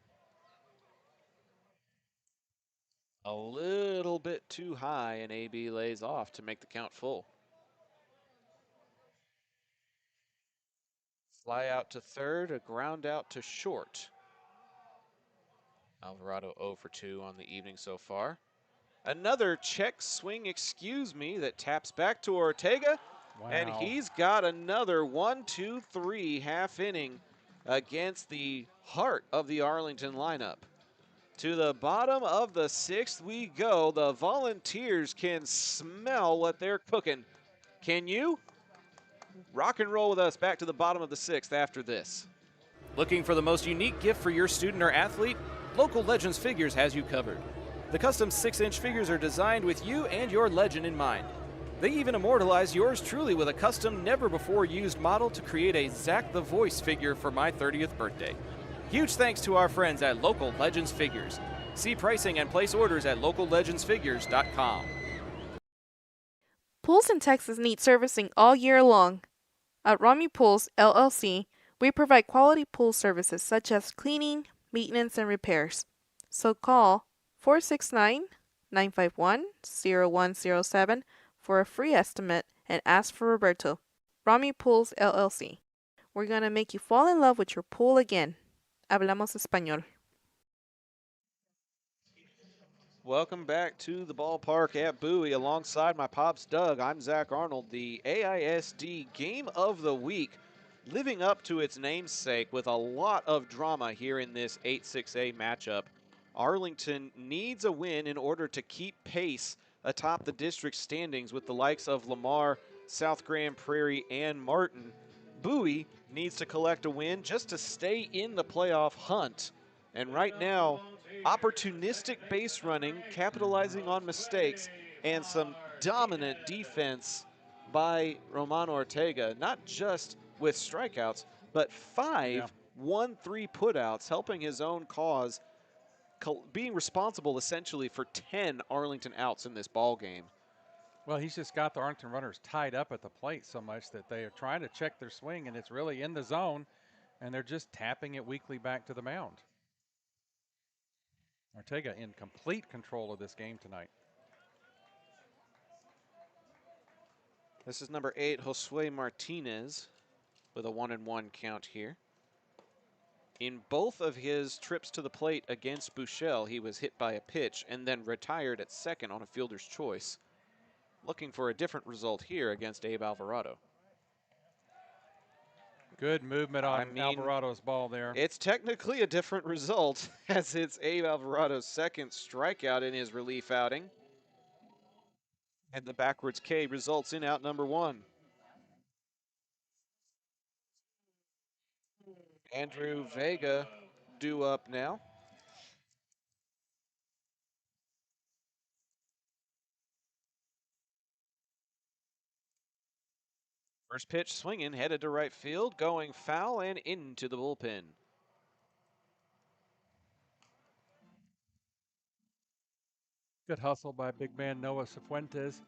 A little bit too high, and AB lays off to make the count full. Fly out to third, a ground out to short. Alvarado 0 for 2 on the evening so far. Another check swing, excuse me, that taps back to Ortega. Wow. And he's got another 1-2-3 half inning against the heart of the Arlington lineup. To the bottom of the 6th we go. The Volunteers can smell what they're cooking. Can you? Rock and roll with us back to the bottom of the 6th after this. Looking for the most unique gift for your student or athlete? Local Legends Figures has you covered. The custom 6-inch figures are designed with you and your legend in mind. They even immortalize yours truly with a custom, never-before-used model to create a Zach the Voice figure for my 30th birthday. Huge thanks to our friends at Local Legends Figures. See pricing and place orders at locallegendsfigures.com. Pools in Texas need servicing all year long. At Romy Pools, LLC, we provide quality pool services such as cleaning, maintenance, and repairs. So call 469-951-0107 for a free estimate and ask for Roberto. Romy Pools, LLC. We're going to make you fall in love with your pool again. Hablamos español. Welcome back to the ballpark at Bowie. Alongside my pops Doug, I'm Zach Arnold. The AISD Game of the Week living up to its namesake with a lot of drama here in this 8-6A matchup. Arlington needs a win in order to keep pace atop the district standings with the likes of Lamar, South Grand Prairie, and Martin. Bowie needs to collect a win just to stay in the playoff hunt. And right now, opportunistic base running, capitalizing on mistakes, and some dominant defense by Roman Ortega, not just with strikeouts, but 5 1-3 putouts, helping his own cause, being responsible essentially for 10 Arlington outs in this ball game. Well, he's just got the Arlington runners tied up at the plate so much that they are trying to check their swing, and it's really in the zone, and they're just tapping it weakly back to the mound. Ortega in complete control of this game tonight. This is number 8, Josue Martinez, with a 1-1 count here. In both of his trips to the plate against Buechel, he was hit by a pitch and then retired at second on a fielder's choice. Looking for a different result here against Abe Alvarado. Good movement on Alvarado's ball there. It's technically a different result, as it's Abe Alvarado's second strikeout in his relief outing. And the backwards K results in out number 1. Andrew Vega due up now. First pitch swinging, headed to right field, going foul and into the bullpen. Good hustle by big man Noah Cifuentes.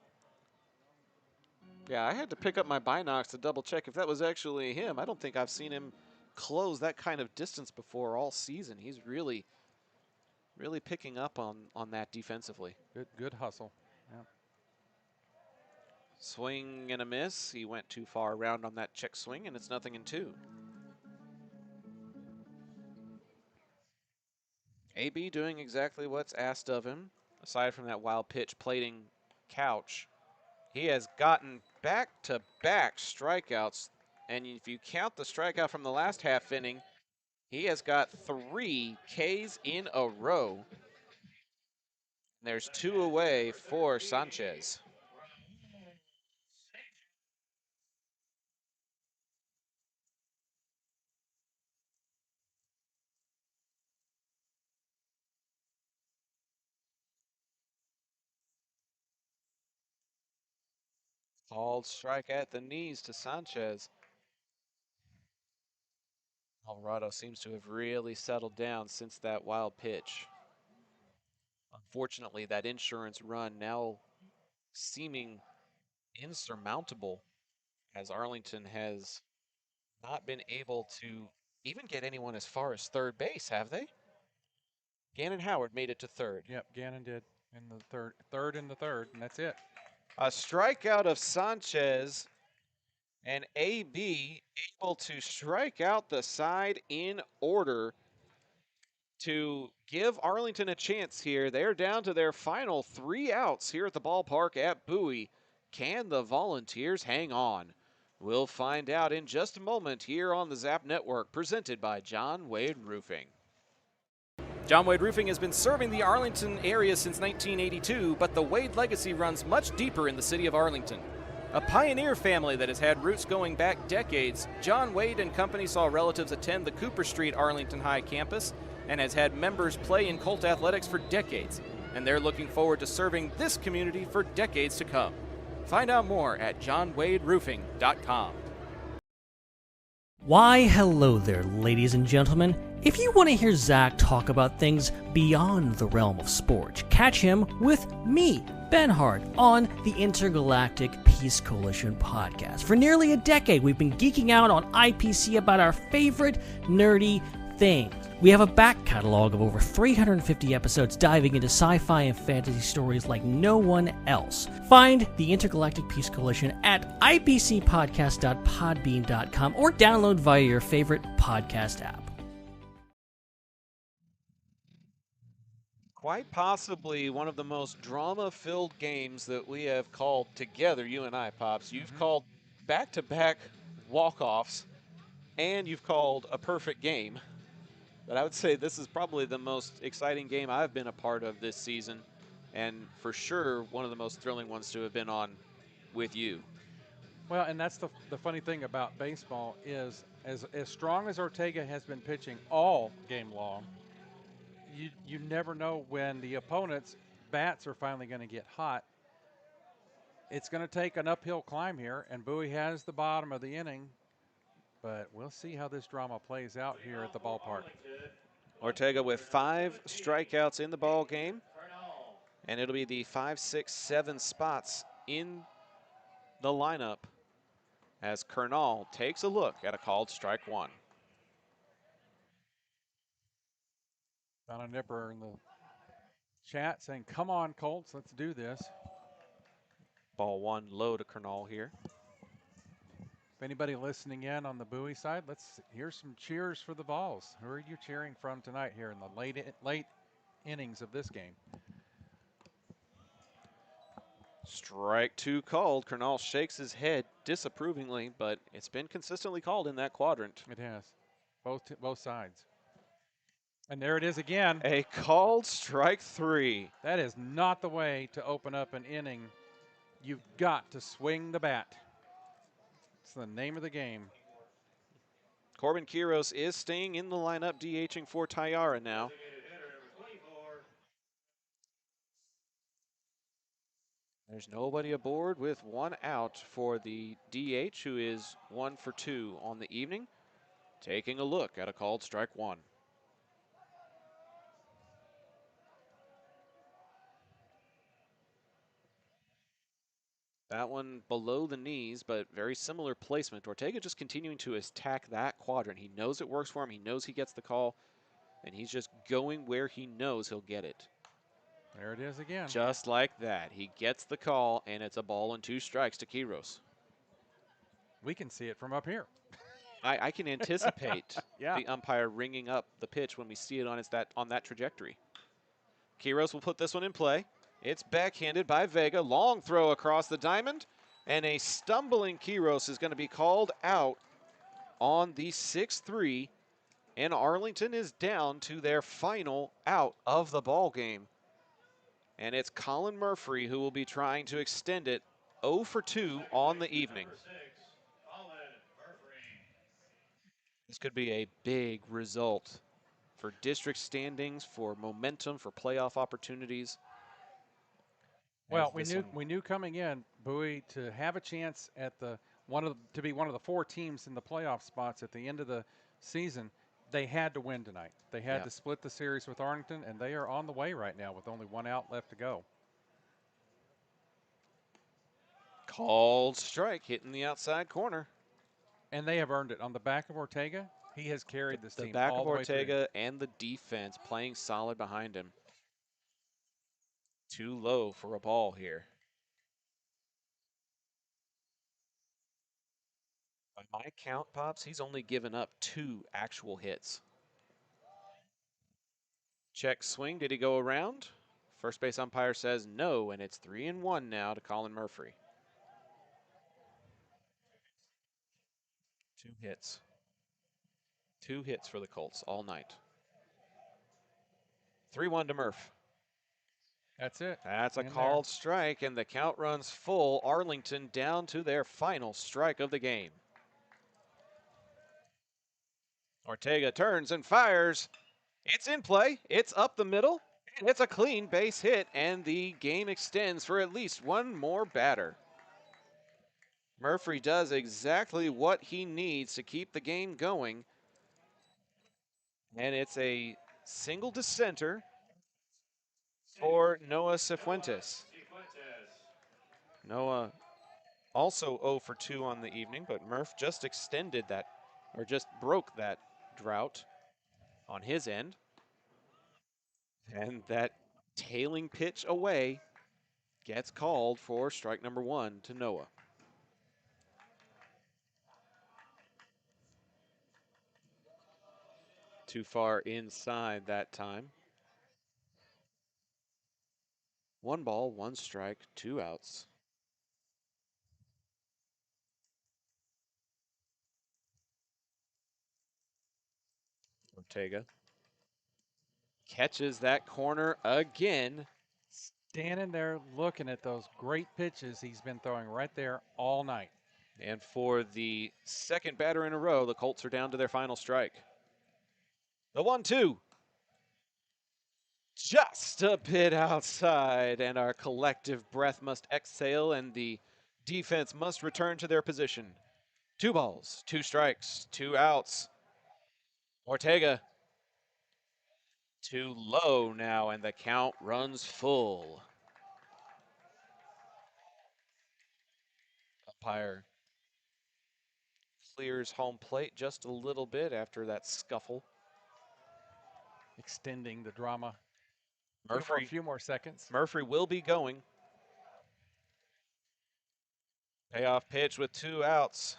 Yeah, I had to pick up my binocs to double check if that was actually him. I don't think I've seen him close that kind of distance before all season. He's really picking up on that defensively. Good hustle. Yeah. Swing and a miss. He went too far around on that check swing, and it's 0-2. AB doing exactly what's asked of him. Aside from that wild pitch plating Couch, he has gotten back-to-back strikeouts. And if you count the strikeout from the last half inning, he has got 3 Ks in a row. There's 2 away for Sanchez. Called strike at the knees to Sanchez. Alvarado seems to have really settled down since that wild pitch. Unfortunately, that insurance run now seeming insurmountable as Arlington has not been able to even get anyone as far as third base, have they? Gannon Howard made it to third. Yep, Gannon did in the third in the third, and that's it. A strikeout of Sanchez, and AB able to strike out the side in order to give Arlington a chance here. They're down to their final 3 outs here at the ballpark at Bowie. Can the Volunteers hang on? We'll find out in just a moment here on the Zap Network, presented by John Wade Roofing. John Wade Roofing has been serving the Arlington area since 1982, but the Wade legacy runs much deeper in the city of Arlington. A pioneer family that has had roots going back decades, John Wade and Company saw relatives attend the Cooper Street Arlington High campus and has had members play in Colt athletics for decades, and they're looking forward to serving this community for decades to come. Find out more at johnwaderoofing.com. Why, hello there, ladies and gentlemen. If you want to hear Zach talk about things beyond the realm of sport, catch him with me, Ben Hart, on the Intergalactic Peace Coalition podcast. For nearly a decade, we've been geeking out on IPC about our favorite nerdy things. We have a back catalog of over 350 episodes diving into sci-fi and fantasy stories like no one else. Find the Intergalactic Peace Coalition at ipcpodcast.podbean.com or download via your favorite podcast app. Quite possibly one of the most drama-filled games that we have called together, you and I, Pops. You've called back-to-back walk-offs, and you've called a perfect game. But I would say this is probably the most exciting game I've been a part of this season, and for sure one of the most thrilling ones to have been on with you. Well, and that's the funny thing about baseball is as strong as Ortega has been pitching all game long, you never know when the opponent's bats are finally going to get hot. It's going to take an uphill climb here, and Bowie has the bottom of the inning, but we'll see how this drama plays out here at the ballpark. Ortega with 5 strikeouts in the ball game, and it'll be the 5, 6, 7 spots in the lineup as Kernal takes a look at a called strike one. Donna Nipper in the chat saying, come on, Colts, let's do this. Ball 1 low to Kernal here. If anybody listening in on the Bowie side, let's hear some cheers for the Vols. Who are you cheering from tonight here in the late innings of this game? Strike 2 called. Kernal shakes his head disapprovingly, but it's been consistently called in that quadrant. It has, both sides. And there it is again. A called strike 3. That is not the way to open up an inning. You've got to swing the bat. It's the name of the game. Corbin Quiros is staying in the lineup, DHing for Tayara now. There's nobody aboard with 1 out for the DH, who is 1 for 2 on the evening. Taking a look at a called strike 1. That one below the knees, but very similar placement. Ortega just continuing to attack that quadrant. He knows it works for him. He knows he gets the call, and he's just going where he knows he'll get it. There it is again. Just like that. He gets the call, and it's a ball and 2 strikes to Quiros. We can see it from up here. I can anticipate Yeah. the umpire ringing up the pitch when we see it on that trajectory. Quiros will put this one in play. It's backhanded by Vega. Long throw across the diamond. And a stumbling Quiros is going to be called out on the 6-3. And Arlington is down to their final out of the ball game. And it's Colin Murphy who will be trying to extend it 0 for 2 on the evening. This could be a big result for district standings, for momentum, for playoff opportunities. Well, we knew coming in, Bowie, to have a chance at to be one of the 4 teams in the playoff spots at the end of the season, They had to win tonight. They had to split the series with Arlington, and they are on the way right now with only 1 out left to go. Called strike, hitting the outside corner. And they have earned it. On the back of Ortega, he has carried this The team back all of the way through. Ortega and the defense playing solid behind him. Too low for a ball here. By my count, Pops, he's only given up 2 actual hits. Check swing. Did he go around? First base umpire says no, and it's 3-1 now to Colin Murphy. 2 hits. 2 hits for the Colts all night. 3-1 to Murph. That's it. That's a In called there. strike, and the count runs full. Arlington down to their final strike of the game. Ortega turns and fires. It's in play. It's up the middle. And it's a clean base hit, and the game extends for at least one more batter. Murphy does exactly what he needs to keep the game going. And it's a single to center for Noah Cifuentes. Noah also 0 for 2 on the evening, but Murph just extended that, or just broke that drought on his end. And that tailing pitch away gets called for strike number 1 to Noah. Too far inside that time. 1 ball, 1 strike, 2 outs. Ortega catches that corner again. Standing there looking at those great pitches he's been throwing right there all night. And for the second batter in a row, the Colts are down to their final strike. The 1-2. Just a bit outside, and our collective breath must exhale, and the defense must return to their position. 2 balls, 2 strikes, 2 outs. Ortega too low now, and the count runs full. Umpire clears home plate just a little bit after that scuffle. Extending the drama. Murphy, A few more seconds. Murphy will be going. Payoff pitch with 2 outs.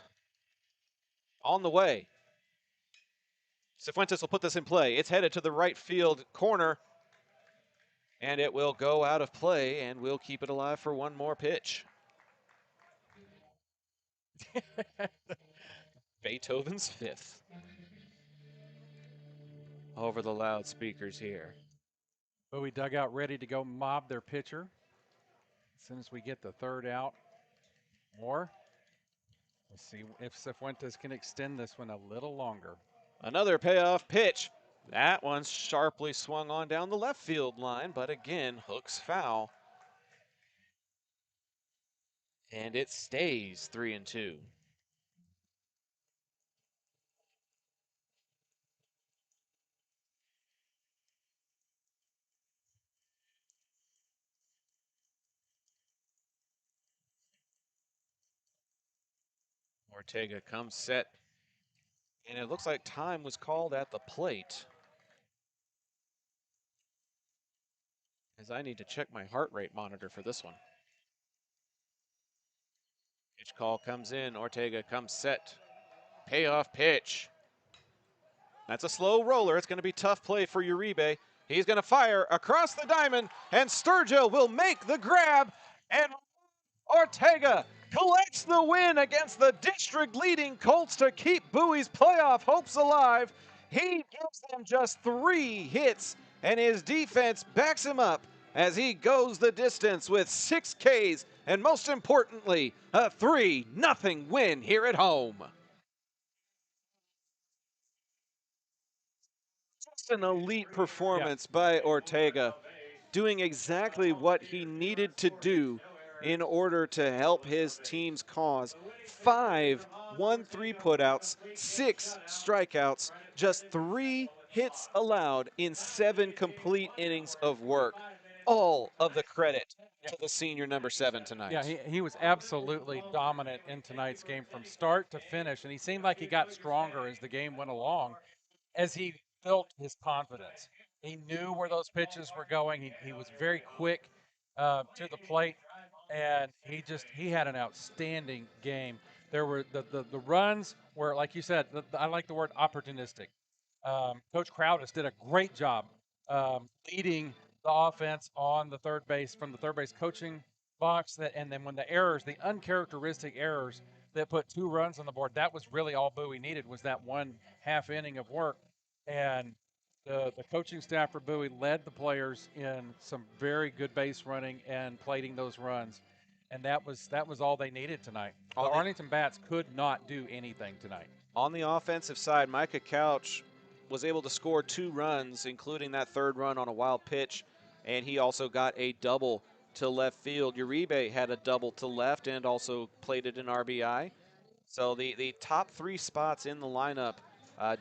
On the way. Cifuentes will put this in play. It's headed to the right field corner. And it will go out of play, and we'll keep it alive for 1 more pitch. Beethoven's 5th. Over the loudspeakers here. Bowie dugout ready to go mob their pitcher. As soon as we get the 3rd out. More. Let's see if Cifuentes can extend this one a little longer. Another payoff pitch. That one's sharply swung on down the left field line, but again, hooks foul. And it stays 3-2. Ortega comes set. And it looks like time was called at the plate. As I need to check my heart rate monitor for this one. Pitch call comes in. Ortega comes set. Payoff pitch. That's a slow roller. It's going to be tough play for Uribe. He's going to fire across the diamond, and Sturgill will make the grab, and Ortega collects the win against the district-leading Colts to keep Bowie's playoff hopes alive. He gives them just 3 hits, and his defense backs him up as he goes the distance with 6 Ks, and most importantly, a 3-0 win here at home. Just an elite performance by Ortega, doing exactly what he needed to do in order to help his team's cause. 5 1-3 putouts, 6 strikeouts, just 3 hits allowed in 7 complete innings of work. All of the credit to the senior number 7 tonight. Yeah, he was absolutely dominant in tonight's game from start to finish, and he seemed like he got stronger as the game went along, as he built his confidence. He knew where those pitches were going. He was very quick to the plate, and he had an outstanding game. There were the runs were, like you said, I like the word opportunistic. Coach Crowdis did a great job leading the offense on the third base from the third base coaching box. And then when the uncharacteristic errors that put 2 runs on the board, that was really all Bowie needed, was that 1/2 inning of work. And the coaching staff for Bowie led the players in some very good base running and plating those runs. And that was all they needed tonight. The Arlington Bats could not do anything tonight. On the offensive side, Micah Couch was able to score 2 runs, including that 3rd run on a wild pitch, and he also got a double to left field. Uribe had a double to left and also plated an RBI. So the top 3 spots in the lineup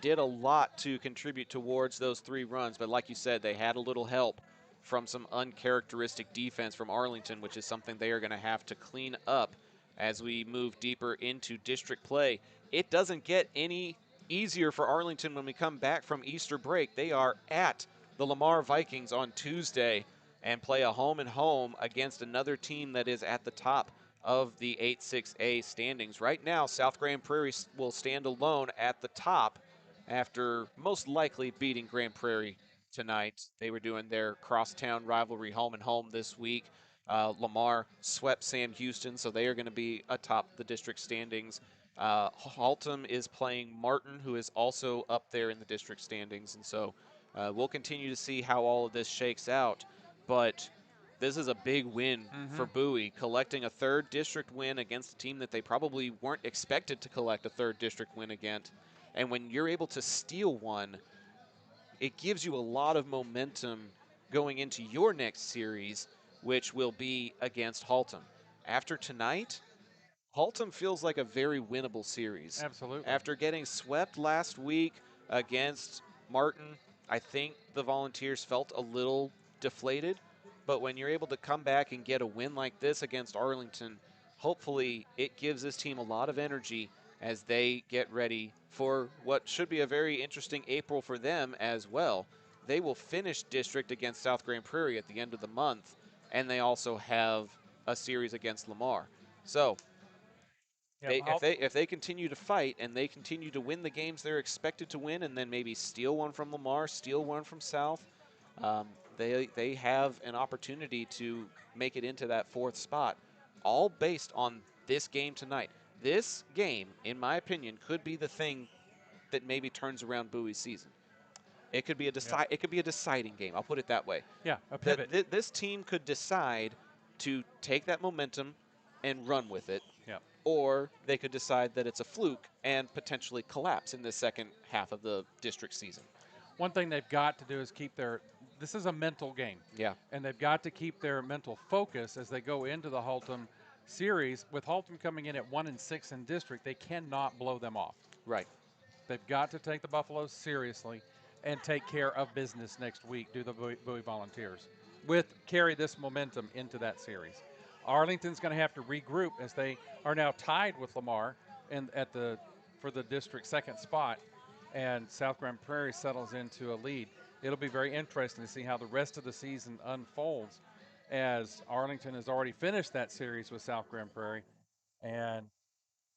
did a lot to contribute towards those 3 runs, but like you said, they had a little help from some uncharacteristic defense from Arlington, which is something they are going to have to clean up as we move deeper into district play. It doesn't get any easier for Arlington when we come back from Easter break. They are at the Lamar Vikings on Tuesday and play a home and home against another team that is at the top of the 8-6A standings. Right now, South Grand Prairie will stand alone at the top after most likely beating Grand Prairie tonight. They were doing their crosstown rivalry home and home this week. Lamar swept Sam Houston, so they are going to be atop the district standings. Haltom is playing Martin, who is also up there in the district standings, and so we'll continue to see how all of this shakes out. But this is a big win for Bowie, collecting a 3rd district win against a team that they probably weren't expected to collect a 3rd district win against. And when you're able to steal one, it gives you a lot of momentum going into your next series, which will be against Haltom. After tonight, Haltom feels like a very winnable series. Absolutely. After getting swept last week against Martin, I think the Volunteers felt a little deflated. But when you're able to come back and get a win like this against Arlington, hopefully it gives this team a lot of energy as they get ready for what should be a very interesting April for them as well. They will finish district against South Grand Prairie at the end of the month, and they also have a series against Lamar. So if they continue to fight and they continue to win the games they're expected to win, and then maybe steal one from Lamar, steal one from South, they have an opportunity to make it into that 4th spot, all based on this game tonight. This game, in my opinion, could be the thing that maybe turns around Bowie's season. It could be a deciding game. I'll put it that way. Yeah, a pivot. This team could decide to take that momentum and run with it. Yeah. Or they could decide that it's a fluke and potentially collapse in the second half of the district season. One thing they've got to do is this is a mental game. Yeah. And they've got to keep their mental focus as they go into the Haltom series. With Haltom coming in at 1-6 in district, they cannot blow them off. Right. They've got to take the Buffaloes seriously and take care of business next week, do the Bowie Volunteers, carry this momentum into that series. Arlington's going to have to regroup as they are now tied with Lamar for the district 2nd spot, and South Grand Prairie settles into a lead. It'll be very interesting to see how the rest of the season unfolds, as Arlington has already finished that series with South Grand Prairie, and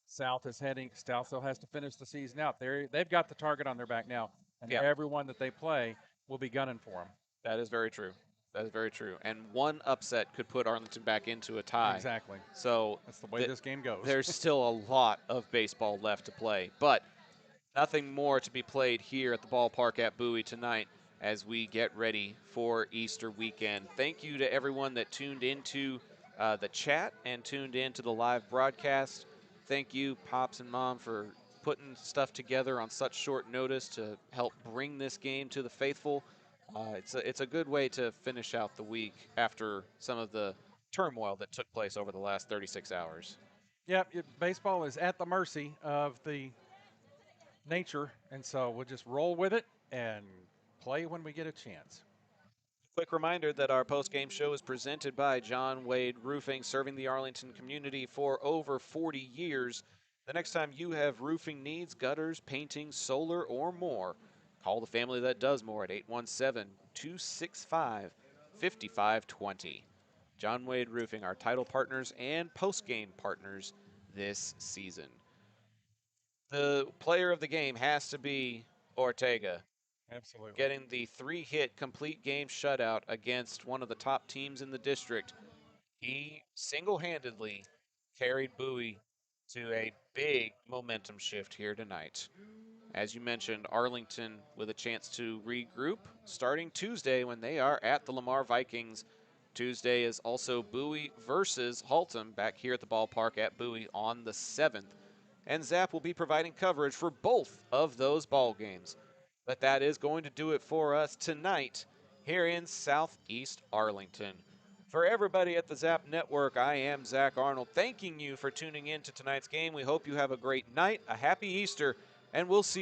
South still has to finish the season out. They've got the target on their back now, and everyone that they play will be gunning for them. That is very true. That is very true. And one upset could put Arlington back into a tie. Exactly. So that's the way this game goes. There's still a lot of baseball left to play, but nothing more to be played here at the ballpark at Bowie tonight as we get ready for Easter weekend. Thank you to everyone that tuned into the chat and tuned into the live broadcast. Thank you, Pops and Mom, for putting stuff together on such short notice to help bring this game to the faithful. It's a good way to finish out the week after some of the turmoil that took place over the last 36 hours. Yeah, baseball is at the mercy of the nature, and so we'll just roll with it and play when we get a chance. Quick reminder that our post-game show is presented by John Wade Roofing, serving the Arlington community for over 40 years. The next time you have roofing needs, gutters, painting, solar, or more, call the family that does more at 817-265-5520. John Wade Roofing, our title partners and post-game partners this season. The player of the game has to be Ortega, Absolutely. getting the 3-hit complete game shutout against one of the top teams in the district. He single-handedly carried Bowie to a big momentum shift here tonight. As you mentioned, Arlington with a chance to regroup starting Tuesday when they are at the Lamar Vikings. Tuesday is also Bowie versus Haltom back here at the ballpark at Bowie on the 7th. And Zap will be providing coverage for both of those ball games. But that is going to do it for us tonight here in Southeast Arlington. For everybody at the Zap Network, I am Zach Arnold, thanking you for tuning in to tonight's game. We hope you have a great night, a happy Easter, and we'll see